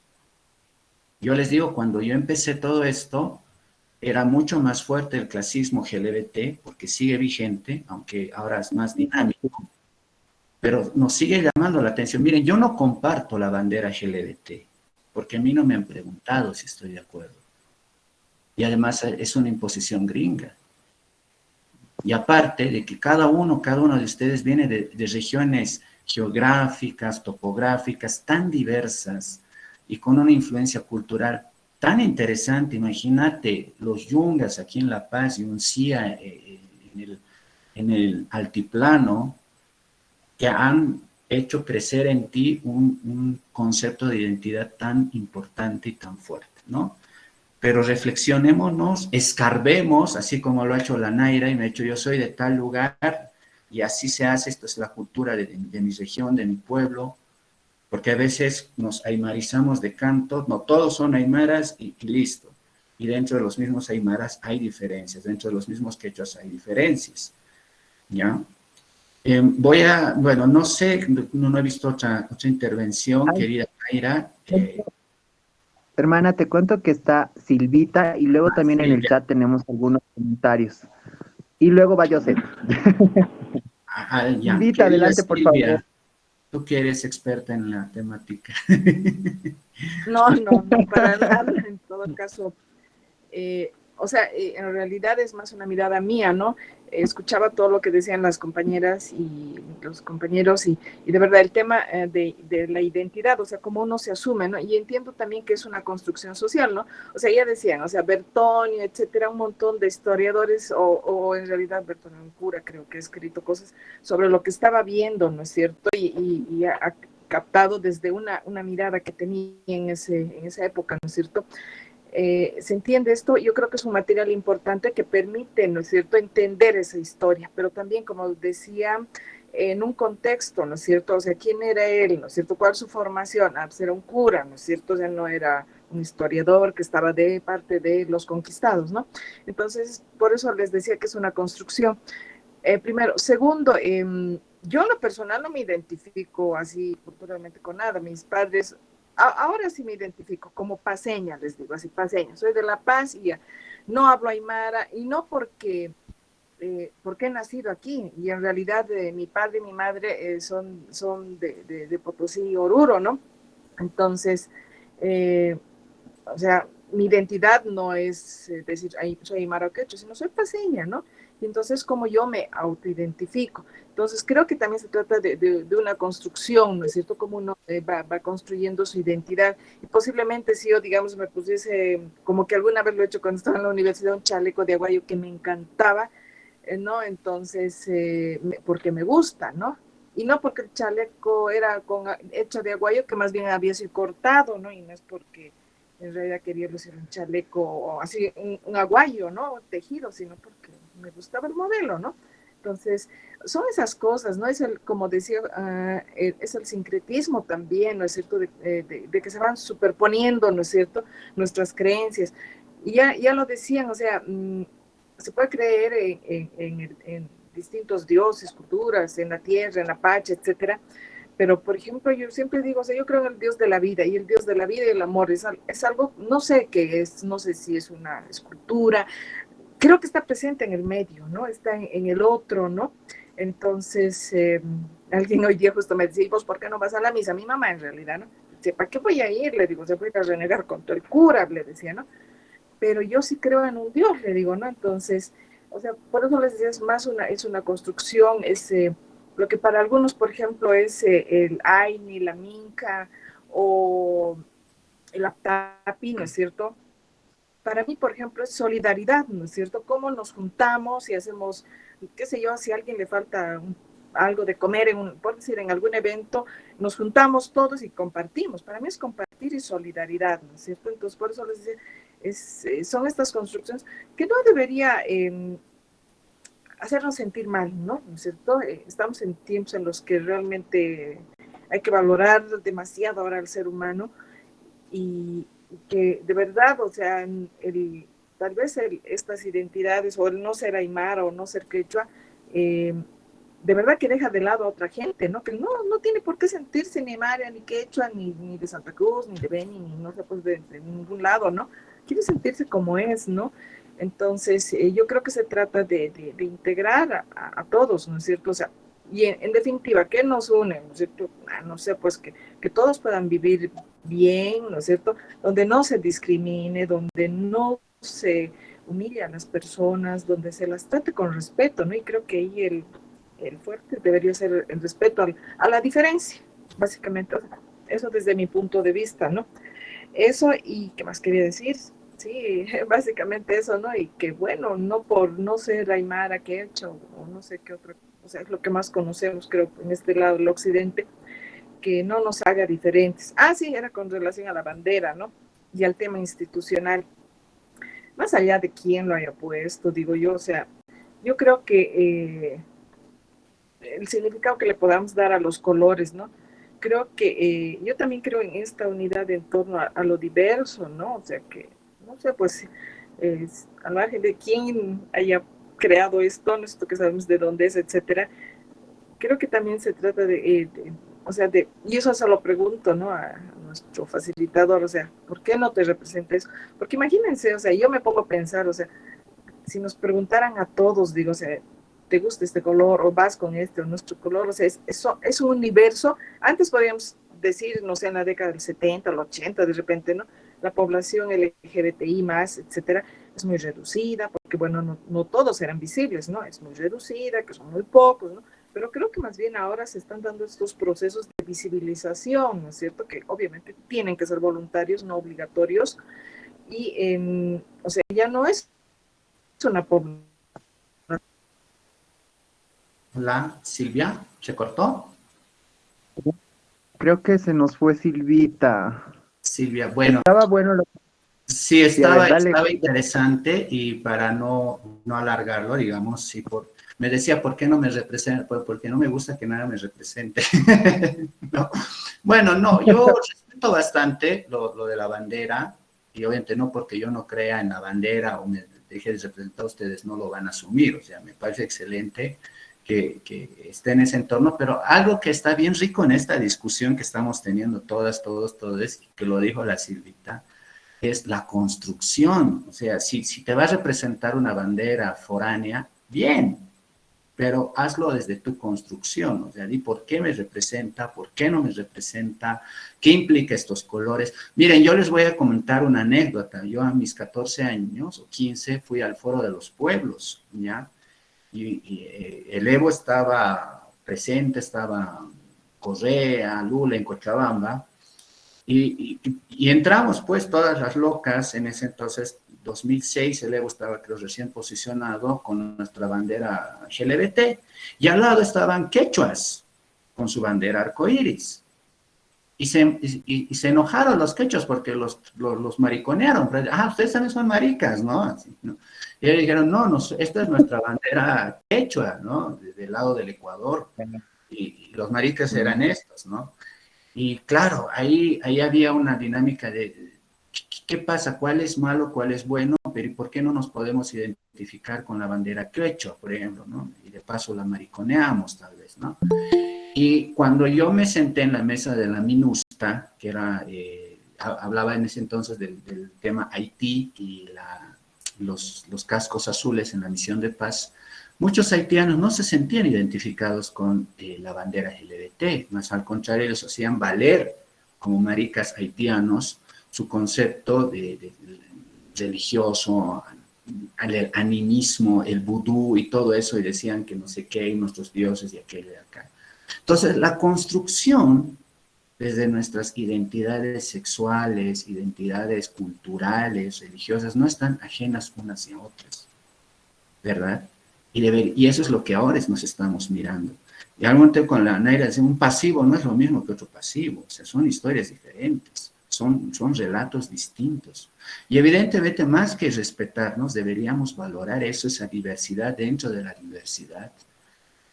Yo les digo, cuando yo empecé todo esto, era mucho más fuerte el clasismo LGBT, porque sigue vigente, aunque ahora es más dinámico, pero nos sigue llamando la atención. Miren, yo no comparto la bandera LGBT, porque a mí no me han preguntado si estoy de acuerdo. Y además es una imposición gringa. Y aparte de que cada uno de ustedes viene de regiones geográficas, topográficas tan diversas y con una influencia cultural tan interesante. Imagínate los yungas aquí en La Paz y Uncía en el altiplano, que han hecho crecer en ti un concepto de identidad tan importante y tan fuerte, ¿no? Pero reflexionémonos, escarbemos, así como lo ha hecho la Naira y me ha dicho, yo soy de tal lugar y así se hace, esto es la cultura de mi región, de mi pueblo, porque a veces nos aymarizamos de canto, no todos son aymaras y listo. Y dentro de los mismos aymaras hay diferencias, dentro de los mismos quechuas hay diferencias, ¿ya? Bueno, no sé, no he visto otra intervención, querida Naira. Hermana, te cuento que está Silvita y luego también en el Silvia. chat tenemos algunos comentarios. Y luego va Joseph. Ya. Silvita, Querida adelante, por favor. Silvia, tú que eres experta en la temática. No, para nada, en todo caso. O sea, en realidad es más una mirada mía, ¿no? Escuchaba todo lo que decían las compañeras y los compañeros y de verdad el tema de la identidad, o sea, cómo uno se asume, ¿no? Y entiendo también que es una construcción social, ¿no? O sea, ya decían, o sea, Bertonio, etcétera, un montón de historiadores o en realidad Bertonio un cura creo que ha escrito cosas sobre lo que estaba viendo, ¿no es cierto? Y ha captado desde una mirada que tenía en esa época, ¿no es cierto? Se entiende esto, yo creo que es un material importante que permite, ¿no es cierto?, entender esa historia, pero también, como decía, en un contexto, ¿no es cierto?, o sea, ¿quién era él?, ¿no es cierto?, ¿cuál es su formación? Pues era un cura, ¿no es cierto?, o sea, no era un historiador que estaba de parte de los conquistados, ¿no? Entonces, por eso les decía que es una construcción. Primero. Segundo, yo en lo personal no me identifico así culturalmente con nada. Mis padres, ahora sí me identifico como paseña, les digo así, paseña. Soy de La Paz y ya. No hablo aymara y no porque he nacido aquí. Y en realidad mi padre y mi madre son de Potosí, Oruro, ¿no? Entonces, o sea, mi identidad no es decir, soy aymara o quechua, sino soy paseña, ¿no? Y entonces, como yo me autoidentifico. Entonces, creo que también se trata de una construcción, ¿no es cierto? Como uno va construyendo su identidad. Y posiblemente si yo, digamos, me pusiese, como que alguna vez lo he hecho cuando estaba en la universidad, un chaleco de aguayo que me encantaba, ¿no? Entonces, porque me gusta, ¿no? Y no porque el chaleco era hecho de aguayo, que más bien había sido cortado, ¿no? Y no es porque en realidad quería lucir un chaleco o así, un aguayo, ¿no? Tejido, sino porque me gustaba el modelo, ¿no? Entonces, son esas cosas, ¿no? Es el, como decía, es el sincretismo también, ¿no es cierto? De que se van superponiendo, ¿no es cierto? Nuestras creencias. Y ya lo decían, o sea, se puede creer en distintos dioses, culturas, en la tierra, en la pacha, etcétera. Pero, por ejemplo, yo siempre digo, o sea, yo creo en el Dios de la vida, y el Dios de la vida y el amor es algo, no sé qué es, no sé si es una escultura, creo que está presente en el medio, ¿no? Está en el otro, ¿no? Entonces, alguien hoy día justo me decía, ¿y vos por qué no vas a la misa? Mi mamá en realidad, ¿no? Dice, ¿para qué voy a ir? Le digo, se puede renegar contra el cura, le decía, ¿no? Pero yo sí creo en un Dios, le digo, ¿no? Entonces, o sea, por eso les decía, es una construcción, es lo que para algunos, por ejemplo, es el Aini, la Minca o el Aptapi, ¿no es cierto? Para mí, por ejemplo, es solidaridad, ¿no es cierto? Cómo nos juntamos y hacemos, qué sé yo, si a alguien le falta algo de comer, por decir, en algún evento, nos juntamos todos y compartimos. Para mí es compartir y solidaridad, ¿no es cierto? Entonces, por eso les decía, son estas construcciones que no debería hacernos sentir mal, ¿no? ¿No es cierto? Estamos en tiempos en los que realmente hay que valorar demasiado ahora al ser humano y que de verdad, o sea, tal vez estas identidades o el no ser aymara o no ser quechua, de verdad que deja de lado a otra gente, ¿no? Que no tiene por qué sentirse ni aymara, ni quechua, ni de Santa Cruz, ni de Beni, ni no sé, pues de ningún lado, ¿no? Quiere sentirse como es, ¿no? Entonces, yo creo que se trata de integrar a todos, ¿no es cierto? O sea, y en definitiva, ¿qué nos une? ¿No es cierto? No sé, pues que todos puedan vivir bien, ¿no es cierto? Donde no se discrimine, donde no se humille a las personas, donde se las trate con respeto, ¿no? Y creo que ahí el fuerte debería ser el respeto a la diferencia, básicamente. O sea, eso desde mi punto de vista, ¿no? Eso y qué más quería decir. Sí, básicamente eso, ¿no? Y que bueno, no por no ser aymara, quechua o no sé qué otra, o sea, es lo que más conocemos, creo, en este lado del occidente, que no nos haga diferentes. Ah, sí, era con relación a la bandera, ¿no? Y al tema institucional. Más allá de quién lo haya puesto, digo yo, o sea, yo creo que el significado que le podamos dar a los colores, ¿no? Creo que yo también creo en esta unidad en torno a lo diverso, ¿no? O sea que, no sé, pues, al margen de quién haya creado esto, no sé que sabemos de dónde es, etcétera, creo que también se trata o sea, y eso se lo pregunto, ¿no? A nuestro facilitador, o sea, ¿por qué no te representa eso? Porque imagínense, o sea, yo me pongo a pensar, o sea, si nos preguntaran a todos, digo, o sea, ¿te gusta este color o vas con este o nuestro color? O sea, es un universo. Antes podíamos decir, no sé, en la década del 70, el 80, de repente, ¿no? La población LGBTI más, etcétera, es muy reducida, porque, bueno, no todos eran visibles, ¿no? Es muy reducida, que son muy pocos, ¿no? Pero creo que más bien ahora se están dando estos procesos de visibilización, ¿no es cierto? Que obviamente tienen que ser voluntarios, no obligatorios, y, o sea, ya no es una población. Hola, Silvia, ¿se cortó? Creo que se nos fue Silvita. Silvia, bueno, Estaba bueno lo sí que a ver, dale. estaba interesante y para no alargarlo, digamos, sí, me decía, ¿por qué no me representa? Porque no me gusta que nada me represente. No. Bueno, no, yo respeto bastante lo de la bandera y obviamente no porque yo no crea en la bandera o me deje de representar, ustedes no lo van a asumir, o sea, me parece excelente que esté en ese entorno, pero algo que está bien rico en esta discusión que estamos teniendo todos, que lo dijo la Silvita, es la construcción. O sea, si te va a representar una bandera foránea, bien, pero hazlo desde tu construcción. O sea, di por qué me representa, por qué no me representa, qué implica estos colores. Miren, yo les voy a comentar una anécdota. Yo a mis 14 años o 15 fui al Foro de los Pueblos, ¿ya? Y el Evo estaba presente, estaba Correa, Lula en Cochabamba, y entramos pues todas las locas, en ese entonces, 2006, el Evo estaba creo recién posicionado con nuestra bandera LGBT, y al lado estaban quechuas con su bandera arcoíris. y se enojaron los quechos porque los mariconearon. Ustedes también son maricas, ¿no? Así, ¿no? Y ellos dijeron, no, esta es nuestra bandera quechua, ¿no? Del lado del Ecuador. Y los maricas eran estos, ¿no? Y claro, ahí había una dinámica de ¿qué pasa? ¿Cuál es malo? ¿Cuál es bueno? Pero ¿y por qué no nos podemos identificar con la bandera quechua, por ejemplo, ¿no? Y de paso la mariconeamos tal vez, ¿no? Y cuando yo me senté en la mesa de la MINUSTA, que era, hablaba en ese entonces del tema Haití y los cascos azules en la misión de paz, muchos haitianos no se sentían identificados con la bandera LGBT, más al contrario, ellos hacían valer como maricas haitianos su concepto de religioso, el animismo, el vudú y todo eso, y decían que no sé qué, y nuestros dioses y aquello de acá. Entonces, la construcción desde nuestras identidades sexuales, identidades culturales, religiosas, no están ajenas unas a otras, ¿verdad? Y eso es lo que ahora nos estamos mirando. Y al momento con la Naira, un pasivo no es lo mismo que otro pasivo, o sea, son historias diferentes, son relatos distintos. Y evidentemente, más que respetarnos, deberíamos valorar eso, esa diversidad dentro de la diversidad,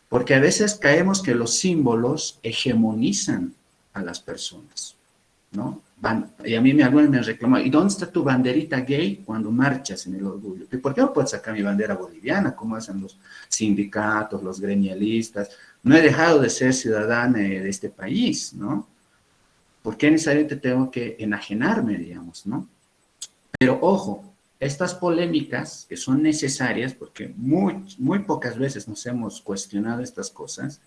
porque a veces caemos que los símbolos hegemonizan a las personas, ¿no? Y a mí algunos me han reclamado, ¿y dónde está tu banderita gay cuando marchas en el orgullo? ¿Y por qué no puedes sacar mi bandera boliviana, como hacen los sindicatos, los gremialistas? No he dejado de ser ciudadana de este país, ¿no? ¿Por qué necesariamente tengo que enajenarme, digamos, ¿no? Pero ojo, estas polémicas que son necesarias, porque muy pocas veces nos hemos cuestionado estas cosas,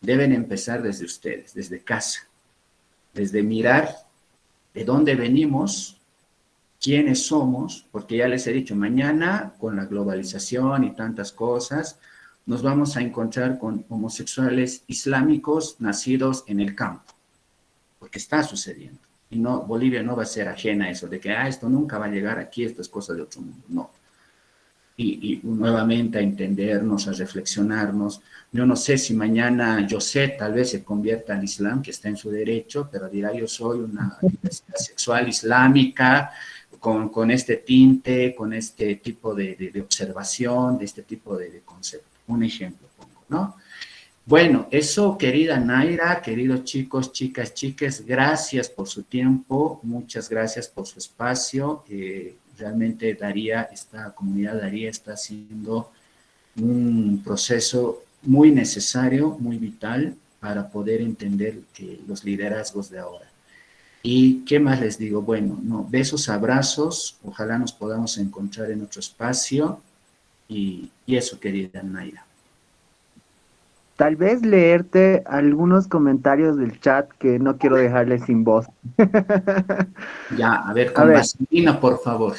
deben empezar desde ustedes, desde casa, desde mirar de dónde venimos, quiénes somos, porque ya les he dicho, mañana con la globalización y tantas cosas, nos vamos a encontrar con homosexuales islámicos nacidos en el campo, porque está sucediendo. Y no, Bolivia no va a ser ajena a eso, de que esto nunca va a llegar aquí, esto es cosa de otro mundo, no. Y nuevamente a entendernos, a reflexionarnos. Yo no sé si mañana José tal vez se convierta al Islam, que está en su derecho, pero dirá yo soy una diversidad sexual islámica, con este tinte, con este tipo de observación, de este tipo de concepto. Un ejemplo pongo, ¿no? Bueno, eso, querida Naira, queridos chicos, chicas, chiques, gracias por su tiempo, muchas gracias por su espacio. Realmente esta comunidad Daría está haciendo un proceso muy necesario, muy vital para poder entender los liderazgos de ahora. ¿Y qué más les digo? Bueno, no, besos, abrazos, ojalá nos podamos encontrar en otro espacio y eso, querida Naira. Tal vez leerte algunos comentarios del chat que no quiero dejarles sin voz. Ya, a ver, con vaselina, por favor.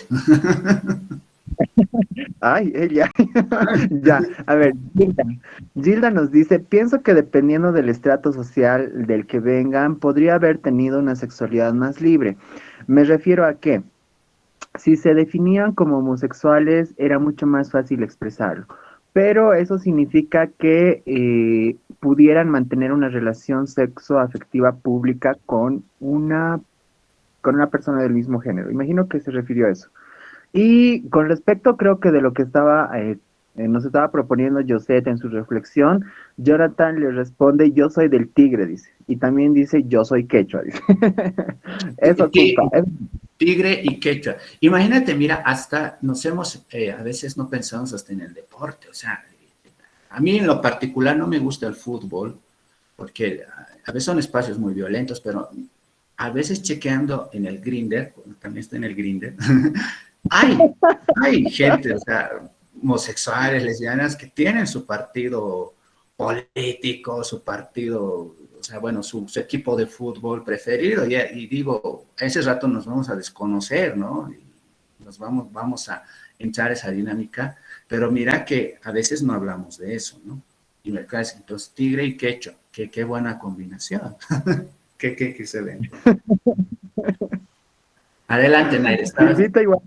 Ay, ella. Ya, a ver, Gilda nos dice, pienso que dependiendo del estrato social del que vengan, podría haber tenido una sexualidad más libre. Me refiero a que, si se definían como homosexuales, era mucho más fácil expresarlo. Pero eso significa que pudieran mantener una relación sexoafectiva pública con una persona del mismo género. Imagino que se refirió a eso. Y con respecto, creo que de lo que nos estaba proponiendo Josette en su reflexión, Jonathan le responde, yo soy del Tigre, dice. Y también dice, yo soy quechua, dice. Eso ocupa. Tigre y quechua. Imagínate, mira, hasta a veces no pensamos hasta en el deporte. O sea, a mí en lo particular no me gusta el fútbol, porque a veces son espacios muy violentos, pero a veces chequeando en el Grindr, también está en el Grindr, hay gente, o sea, homosexuales, lesbianas, que tienen su partido político, su partido, o sea, bueno, su equipo de fútbol preferido, y digo, a ese rato nos vamos a desconocer, ¿no? Y vamos a entrar a esa dinámica, pero mira que a veces no hablamos de eso, ¿no? Y me cae, entonces, tigre y quechua, qué buena combinación, que se ven. Adelante, Nair, Silvita igual.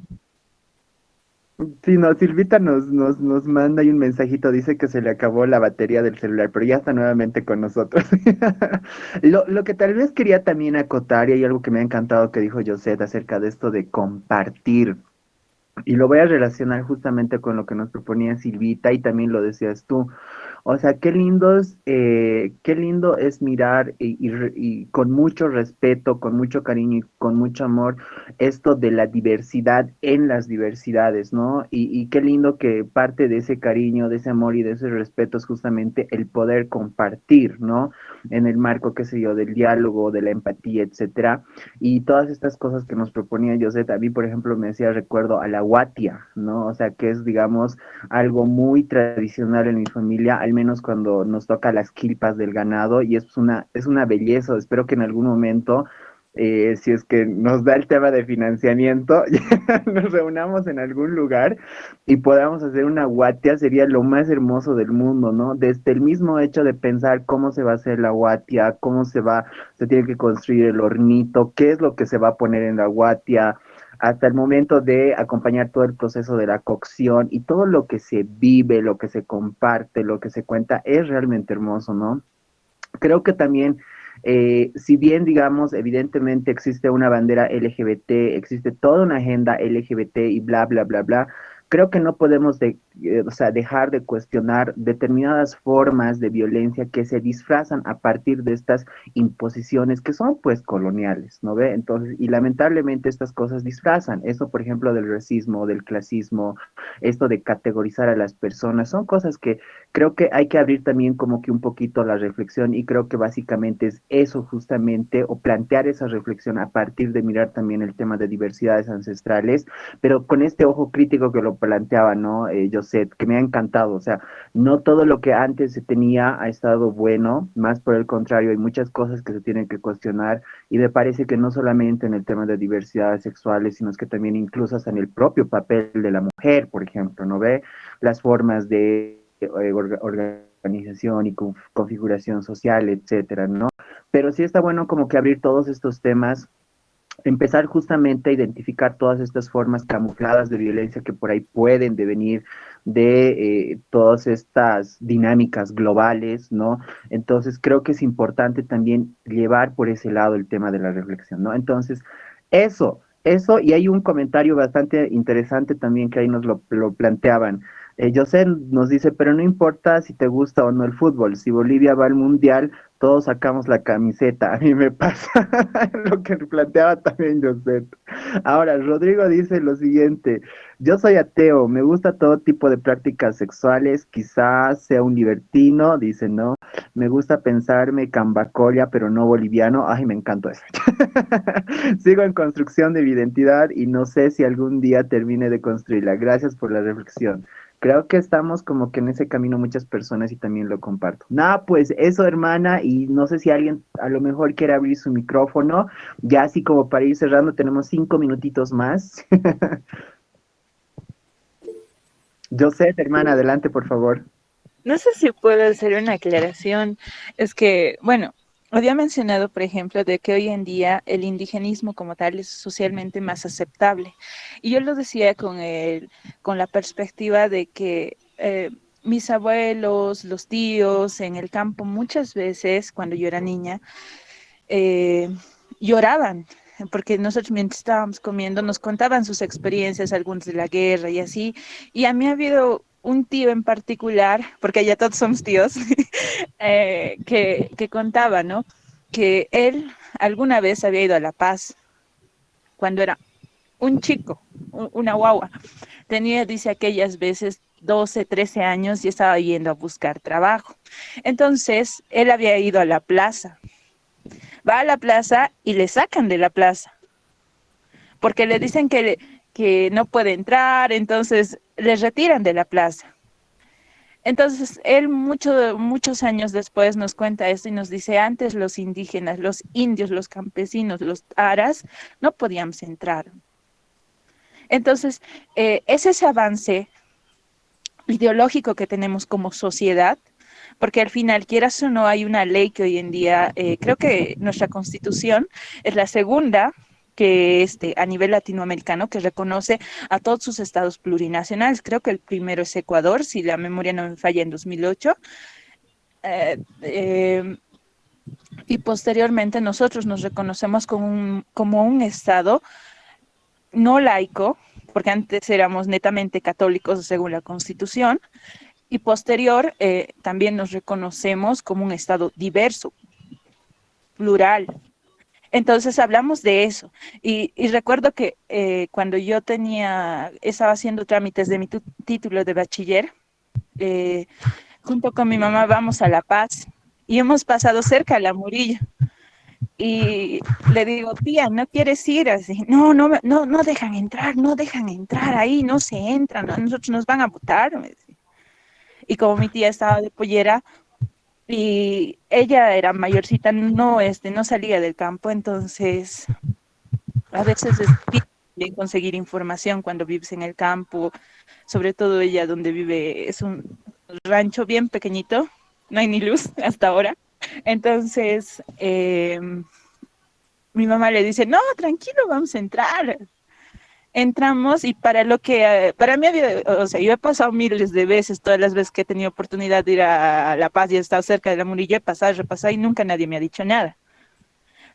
Sí, no, Silvita nos manda ahí un mensajito, dice que se le acabó la batería del celular, pero ya está nuevamente con nosotros. Lo que tal vez quería también acotar, y hay algo que me ha encantado que dijo Josette acerca de esto de compartir. Y lo voy a relacionar justamente con lo que nos proponía Silvita y también lo decías tú. O sea, qué lindo es mirar y con mucho respeto, con mucho cariño y con mucho amor esto de la diversidad en las diversidades, ¿no? Y qué lindo que parte de ese cariño, de ese amor y de ese respeto es justamente el poder compartir, ¿no? En el marco, qué sé yo, del diálogo, de la empatía, etcétera. Y todas estas cosas que nos proponía José, a mí, por ejemplo, me hacía recuerdo a la huatia, ¿no? O sea, que es, digamos, algo muy tradicional en mi familia, al menos cuando nos toca las quilpas del ganado, y es una belleza. Espero que en algún momento, si es que nos da el tema de financiamiento, nos reunamos en algún lugar y podamos hacer una huatia, sería lo más hermoso del mundo, ¿no? Desde el mismo hecho de pensar cómo se va a hacer la huatia, se tiene que construir el hornito, qué es lo que se va a poner en la huatia, hasta el momento de acompañar todo el proceso de la cocción y todo lo que se vive, lo que se comparte, lo que se cuenta, es realmente hermoso, ¿no? Creo que también, si bien, digamos, evidentemente existe una bandera LGBT, existe toda una agenda LGBT y bla, bla, bla, bla, creo que no podemos o sea, dejar de cuestionar determinadas formas de violencia que se disfrazan a partir de estas imposiciones que son pues coloniales, ¿no ve? Entonces, y lamentablemente estas cosas disfrazan. Eso, por ejemplo, del racismo, del clasismo, esto de categorizar a las personas, son cosas que creo que hay que abrir también como que un poquito la reflexión y creo que básicamente es eso justamente, o plantear esa reflexión a partir de mirar también el tema de diversidades ancestrales, pero con este ojo crítico que lo planteaba, ¿no? Josette, que me ha encantado, o sea, no todo lo que antes se tenía ha estado bueno, más por el contrario, hay muchas cosas que se tienen que cuestionar y me parece que no solamente en el tema de diversidades sexuales, sino es que también incluso hasta en el propio papel de la mujer, por ejemplo, ¿no ve? Las formas de organización y configuración social, etcétera, ¿no? Pero sí está bueno como que abrir todos estos temas, empezar justamente a identificar todas estas formas camufladas de violencia que por ahí pueden devenir de todas estas dinámicas globales, ¿no? Entonces creo que es importante también llevar por ese lado el tema de la reflexión, ¿no? Entonces, eso, y hay un comentario bastante interesante también que ahí nos lo planteaban. José nos dice, pero no importa si te gusta o no el fútbol, si Bolivia va al mundial, todos sacamos la camiseta. A mí me pasa lo que planteaba también José. Ahora, Rodrigo dice lo siguiente, yo soy ateo, me gusta todo tipo de prácticas sexuales, quizás sea un libertino, dice, no, me gusta pensarme cambacolia, pero no boliviano. Ay, me encantó eso. Sigo en construcción de mi identidad y no sé si algún día termine de construirla. Gracias por la reflexión. Creo que estamos como que en ese camino muchas personas y también lo comparto. Nada, pues eso, hermana, y no sé si alguien a lo mejor quiere abrir su micrófono, ya así como para ir cerrando, tenemos 5 minutitos más. José, hermana, adelante, por favor. No sé si puedo hacer una aclaración. Es que, bueno, había mencionado, por ejemplo, de que hoy en día el indigenismo como tal es socialmente más aceptable. Y yo lo decía con la perspectiva de que mis abuelos, los tíos en el campo, muchas veces cuando yo era niña, eh, lloraban. Porque nosotros mientras estábamos comiendo nos contaban sus experiencias, algunos de la guerra y así. Y a mí ha habido un tío en particular, porque ya todos somos tíos, que contaba, ¿no? Que él alguna vez había ido a La Paz cuando era un chico, una guagua. Tenía, dice, aquellas veces 12, 13 años y estaba yendo a buscar trabajo. Entonces, él había ido a la plaza. Va a la plaza y le sacan de la plaza, porque le dicen que no puede entrar, entonces le retiran de la plaza. Entonces, él muchos años después nos cuenta esto y nos dice, antes los indígenas, los indios, los campesinos, los aras, no podíamos entrar. Entonces, es ese avance ideológico que tenemos como sociedad, porque al final, quieras o no, hay una ley que hoy en día, creo que nuestra constitución es la segunda que a nivel latinoamericano, que reconoce a todos sus estados plurinacionales. Creo que el primero es Ecuador, si la memoria no me falla, en 2008. Y posteriormente nosotros nos reconocemos como un estado no laico, porque antes éramos netamente católicos según la Constitución, y posterior también nos reconocemos como un estado diverso, plural. Entonces hablamos de eso. Y recuerdo que cuando yo estaba haciendo trámites de mi título de bachiller, junto con mi mamá vamos a La Paz y hemos pasado cerca a La Murillo. Y le digo, tía, ¿no quieres ir? Así, no dejan entrar ahí, no se entran, a nosotros nos van a botar. Me decía. Y como mi tía estaba de pollera y ella era mayorcita, no salía del campo, entonces a veces es difícil conseguir información cuando vives en el campo, sobre todo ella donde vive, es un rancho bien pequeñito, no hay ni luz hasta ahora. Entonces, mi mamá le dice, no, tranquilo, vamos a entrar. Entramos y para mí o sea, yo he pasado miles de veces, todas las veces que he tenido oportunidad de ir a La Paz y he estado cerca de La Murillo, he pasado, repasado y nunca nadie me ha dicho nada.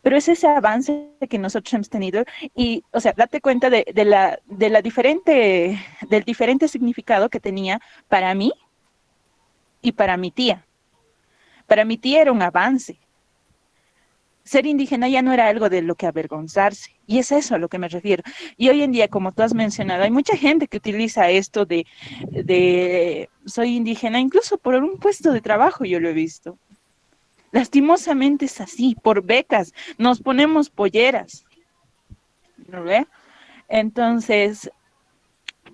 Pero es ese avance que nosotros hemos tenido y, o sea, date cuenta del diferente significado que tenía para mí y para mi tía. Para mi tía era un avance. Ser indígena ya no era algo de lo que avergonzarse. Y es eso a lo que me refiero. Y hoy en día, como tú has mencionado, hay mucha gente que utiliza esto de soy indígena, incluso por un puesto de trabajo, yo lo he visto. Lastimosamente es así, por becas, nos ponemos polleras. ¿No ve? Entonces,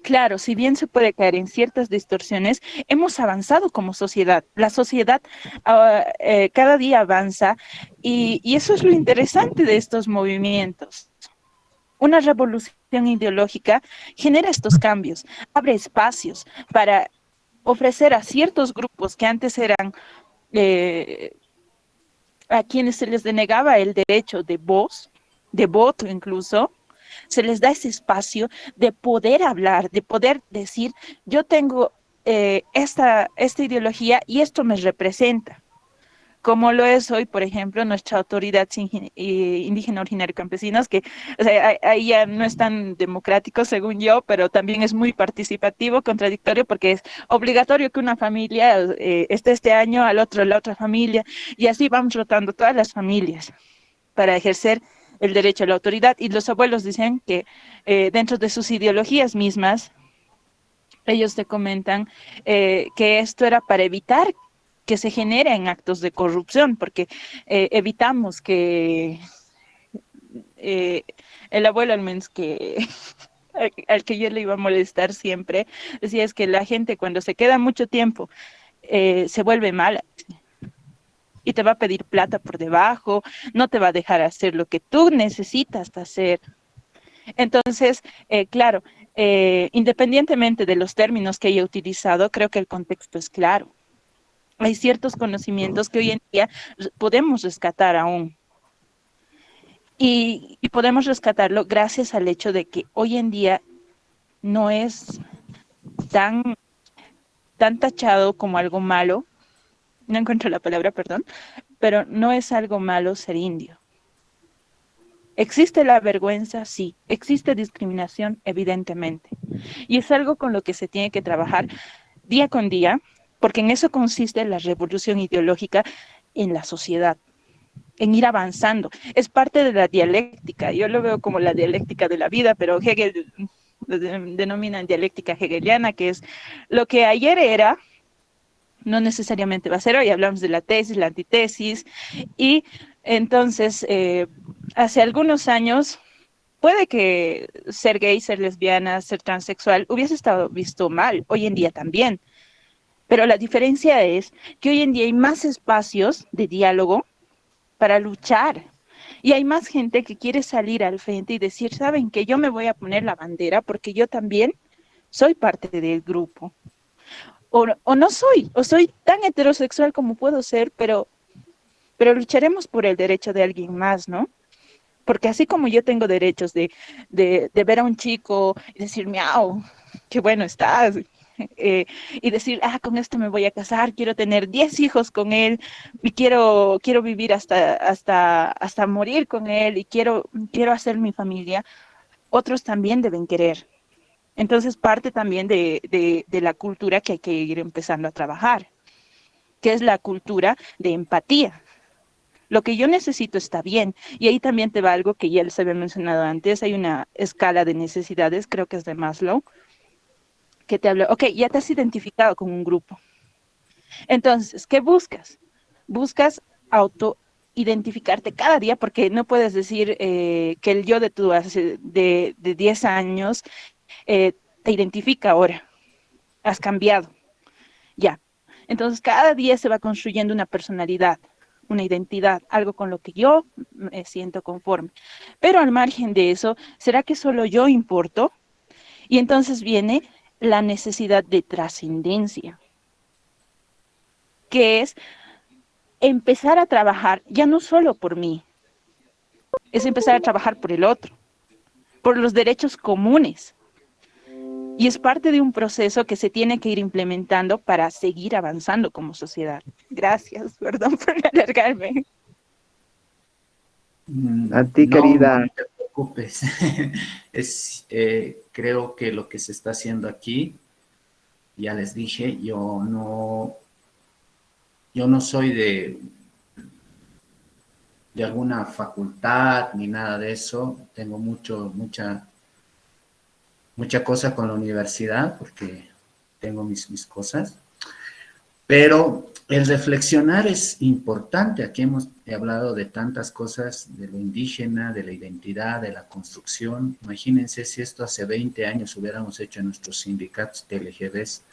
claro, si bien se puede caer en ciertas distorsiones, hemos avanzado como sociedad. La sociedad cada día avanza y eso es lo interesante de estos movimientos. Una revolución ideológica genera estos cambios, abre espacios para ofrecer a ciertos grupos que antes eran a quienes se les denegaba el derecho de voz, de voto incluso, se les da ese espacio de poder hablar, de poder decir, yo tengo esta ideología y esto me representa, como lo es hoy, por ejemplo, nuestra autoridad indígena originaria campesinos, que o sea, ahí ya no es tan democrático según yo, pero también es muy participativo, contradictorio, porque es obligatorio que una familia esté este año, al otro la otra familia, y así vamos rotando todas las familias para ejercer el derecho a la autoridad. Y los abuelos dicen que dentro de sus ideologías mismas, ellos te comentan que esto era para evitar que se generen actos de corrupción, porque evitamos que el abuelo, al menos que al que yo le iba a molestar siempre, decía es que la gente cuando se queda mucho tiempo se vuelve mala y te va a pedir plata por debajo, no te va a dejar hacer lo que tú necesitas hacer. Entonces, claro, independientemente de los términos que haya utilizado, creo que el contexto es claro. Hay ciertos conocimientos que hoy en día podemos rescatar aún. Y podemos rescatarlo gracias al hecho de que hoy en día no es tan tachado como algo malo. No encuentro la palabra, perdón, pero no es algo malo ser indio. ¿Existe la vergüenza? Sí. ¿Existe discriminación? Evidentemente. Y es algo con lo que se tiene que trabajar día con día, porque en eso consiste la revolución ideológica en la sociedad, en ir avanzando. Es parte de la dialéctica. Yo lo veo como la dialéctica de la vida, pero Hegel denomina dialéctica hegeliana, que es lo que ayer era, no necesariamente va a ser hoy. Hablamos de la tesis, la antitesis, y entonces, hace algunos años, puede que ser gay, ser lesbiana, ser transexual hubiese estado visto mal, hoy en día también. Pero la diferencia es que hoy en día hay más espacios de diálogo para luchar. Y hay más gente que quiere salir al frente y decir, ¿saben qué? Yo me voy a poner la bandera porque yo también soy parte del grupo. O no soy, o soy tan heterosexual como puedo ser, pero lucharemos por el derecho de alguien más, ¿no? Porque así como yo tengo derechos de ver a un chico y decir, miau, qué bueno estás, y decir, con este me voy a casar, quiero tener 10 hijos con él y quiero vivir hasta morir con él y quiero hacer mi familia, otros también deben querer. Entonces parte también de la cultura que hay que ir empezando a trabajar, que es la cultura de empatía. Lo que yo necesito está bien. Y ahí también te va algo que ya les había mencionado antes. Hay una escala de necesidades, creo que es de Maslow, que te habla, ok, ya te has identificado con un grupo. Entonces, ¿qué buscas? Buscas autoidentificarte cada día, porque no puedes decir que el yo de tu de 10 años te identifica ahora. Has cambiado. Ya. Entonces, cada día se va construyendo una personalidad, una identidad, algo con lo que yo me siento conforme. Pero al margen de eso, ¿será que solo yo importo? Y entonces viene la necesidad de trascendencia, que es empezar a trabajar ya no solo por mí, es empezar a trabajar por el otro, por los derechos comunes. Y es parte de un proceso que se tiene que ir implementando para seguir avanzando como sociedad. Gracias, perdón por alargarme. A ti, No, querida. no te preocupes. Creo que lo que se está haciendo aquí, ya les dije, yo no soy de alguna facultad ni nada de eso. Tengo mucha cosa con la universidad porque tengo mis cosas. Pero el reflexionar es importante. Aquí hemos hablado de tantas cosas, de lo indígena, de la identidad, de la construcción. Imagínense si esto hace 20 años hubiéramos hecho en nuestros sindicatos de LGBs.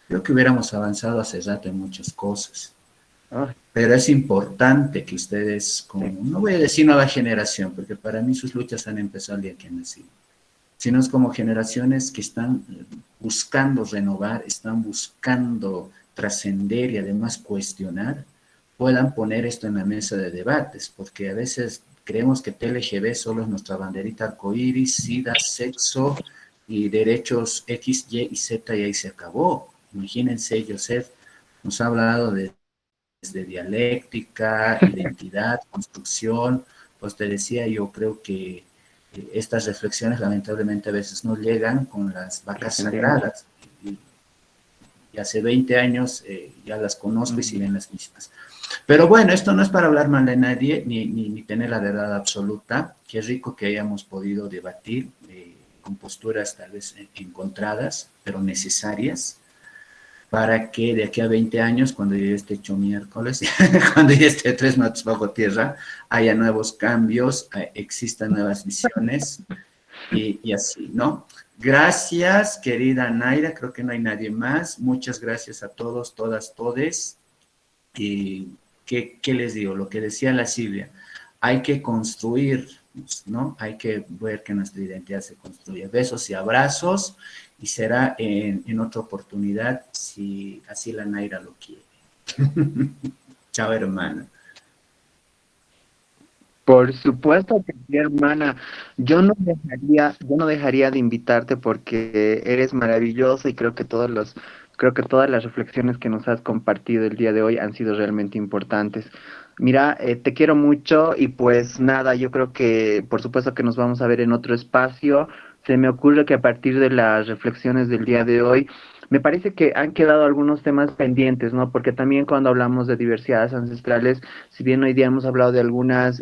Creo que hubiéramos avanzado hace rato en muchas cosas. Pero es importante que ustedes, no voy a decir nueva generación, porque para mí sus luchas han empezado el día que nací, sino es como generaciones que están buscando renovar, están buscando trascender y además cuestionar, puedan poner esto en la mesa de debates, porque a veces creemos que TLGB solo es nuestra banderita arcoíris, SIDA, sexo y derechos X, Y y Z, y ahí se acabó. Imagínense, Joseph nos ha hablado de dialéctica, identidad, construcción. Pues te decía, yo creo que estas reflexiones lamentablemente a veces no llegan con las vacas sagradas. Y hace 20 años ya las conozco y siguen las mismas. Pero bueno, esto no es para hablar mal de nadie ni tener la verdad absoluta. Qué rico que hayamos podido debatir con posturas tal vez encontradas, pero necesarias, para que de aquí a 20 años, cuando ya esté hecho miércoles, cuando ya esté 3 metros bajo tierra, haya nuevos cambios, existan nuevas visiones y así, ¿no? Gracias, querida Naira, creo que no hay nadie más. Muchas gracias a todos, todas, todes. Y ¿qué les digo? Lo que decía la Silvia, hay que construir, ¿no? Hay que ver que nuestra identidad se construye. Besos y abrazos, y será en otra oportunidad, si así la Naira lo quiere. Chao, hermana. Por supuesto que sí, hermana. Yo no dejaría de invitarte porque eres maravillosa y creo que todas las reflexiones que nos has compartido el día de hoy han sido realmente importantes. Mira, te quiero mucho y pues nada, yo creo que por supuesto que nos vamos a ver en otro espacio. Se me ocurre que a partir de las reflexiones del día de hoy, me parece que han quedado algunos temas pendientes, ¿no? Porque también cuando hablamos de diversidades ancestrales, si bien hoy día hemos hablado de algunas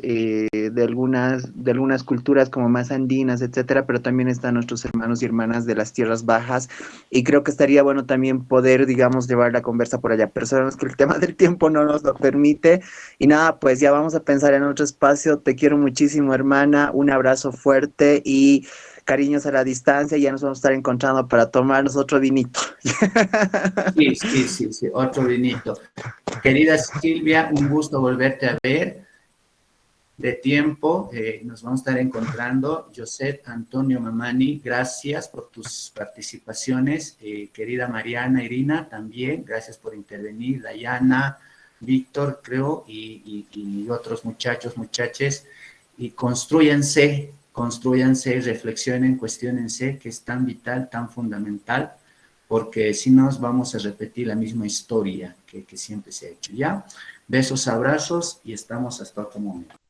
culturas como más andinas, etcétera, pero también están nuestros hermanos y hermanas de las tierras bajas, y creo que estaría bueno también poder, digamos, llevar la conversa por allá, pero sabemos que el tema del tiempo no nos lo permite, y nada, pues ya vamos a pensar en otro espacio. Te quiero muchísimo, hermana, un abrazo fuerte y cariños a la distancia. Ya nos vamos a estar encontrando para tomarnos otro vinito. Sí, otro vinito. Querida Silvia, un gusto volverte a ver. De tiempo, nos vamos a estar encontrando. José Antonio Mamani, gracias por tus participaciones. Querida Mariana, Irina, también, gracias por intervenir. Dayana, Víctor, creo, y otros muchachos, muchaches. y construyanse, reflexionen, cuestionense, que es tan vital, tan fundamental, porque si no vamos a repetir la misma historia que siempre se ha hecho, ¿ya? Besos, abrazos y estamos hasta otro momento.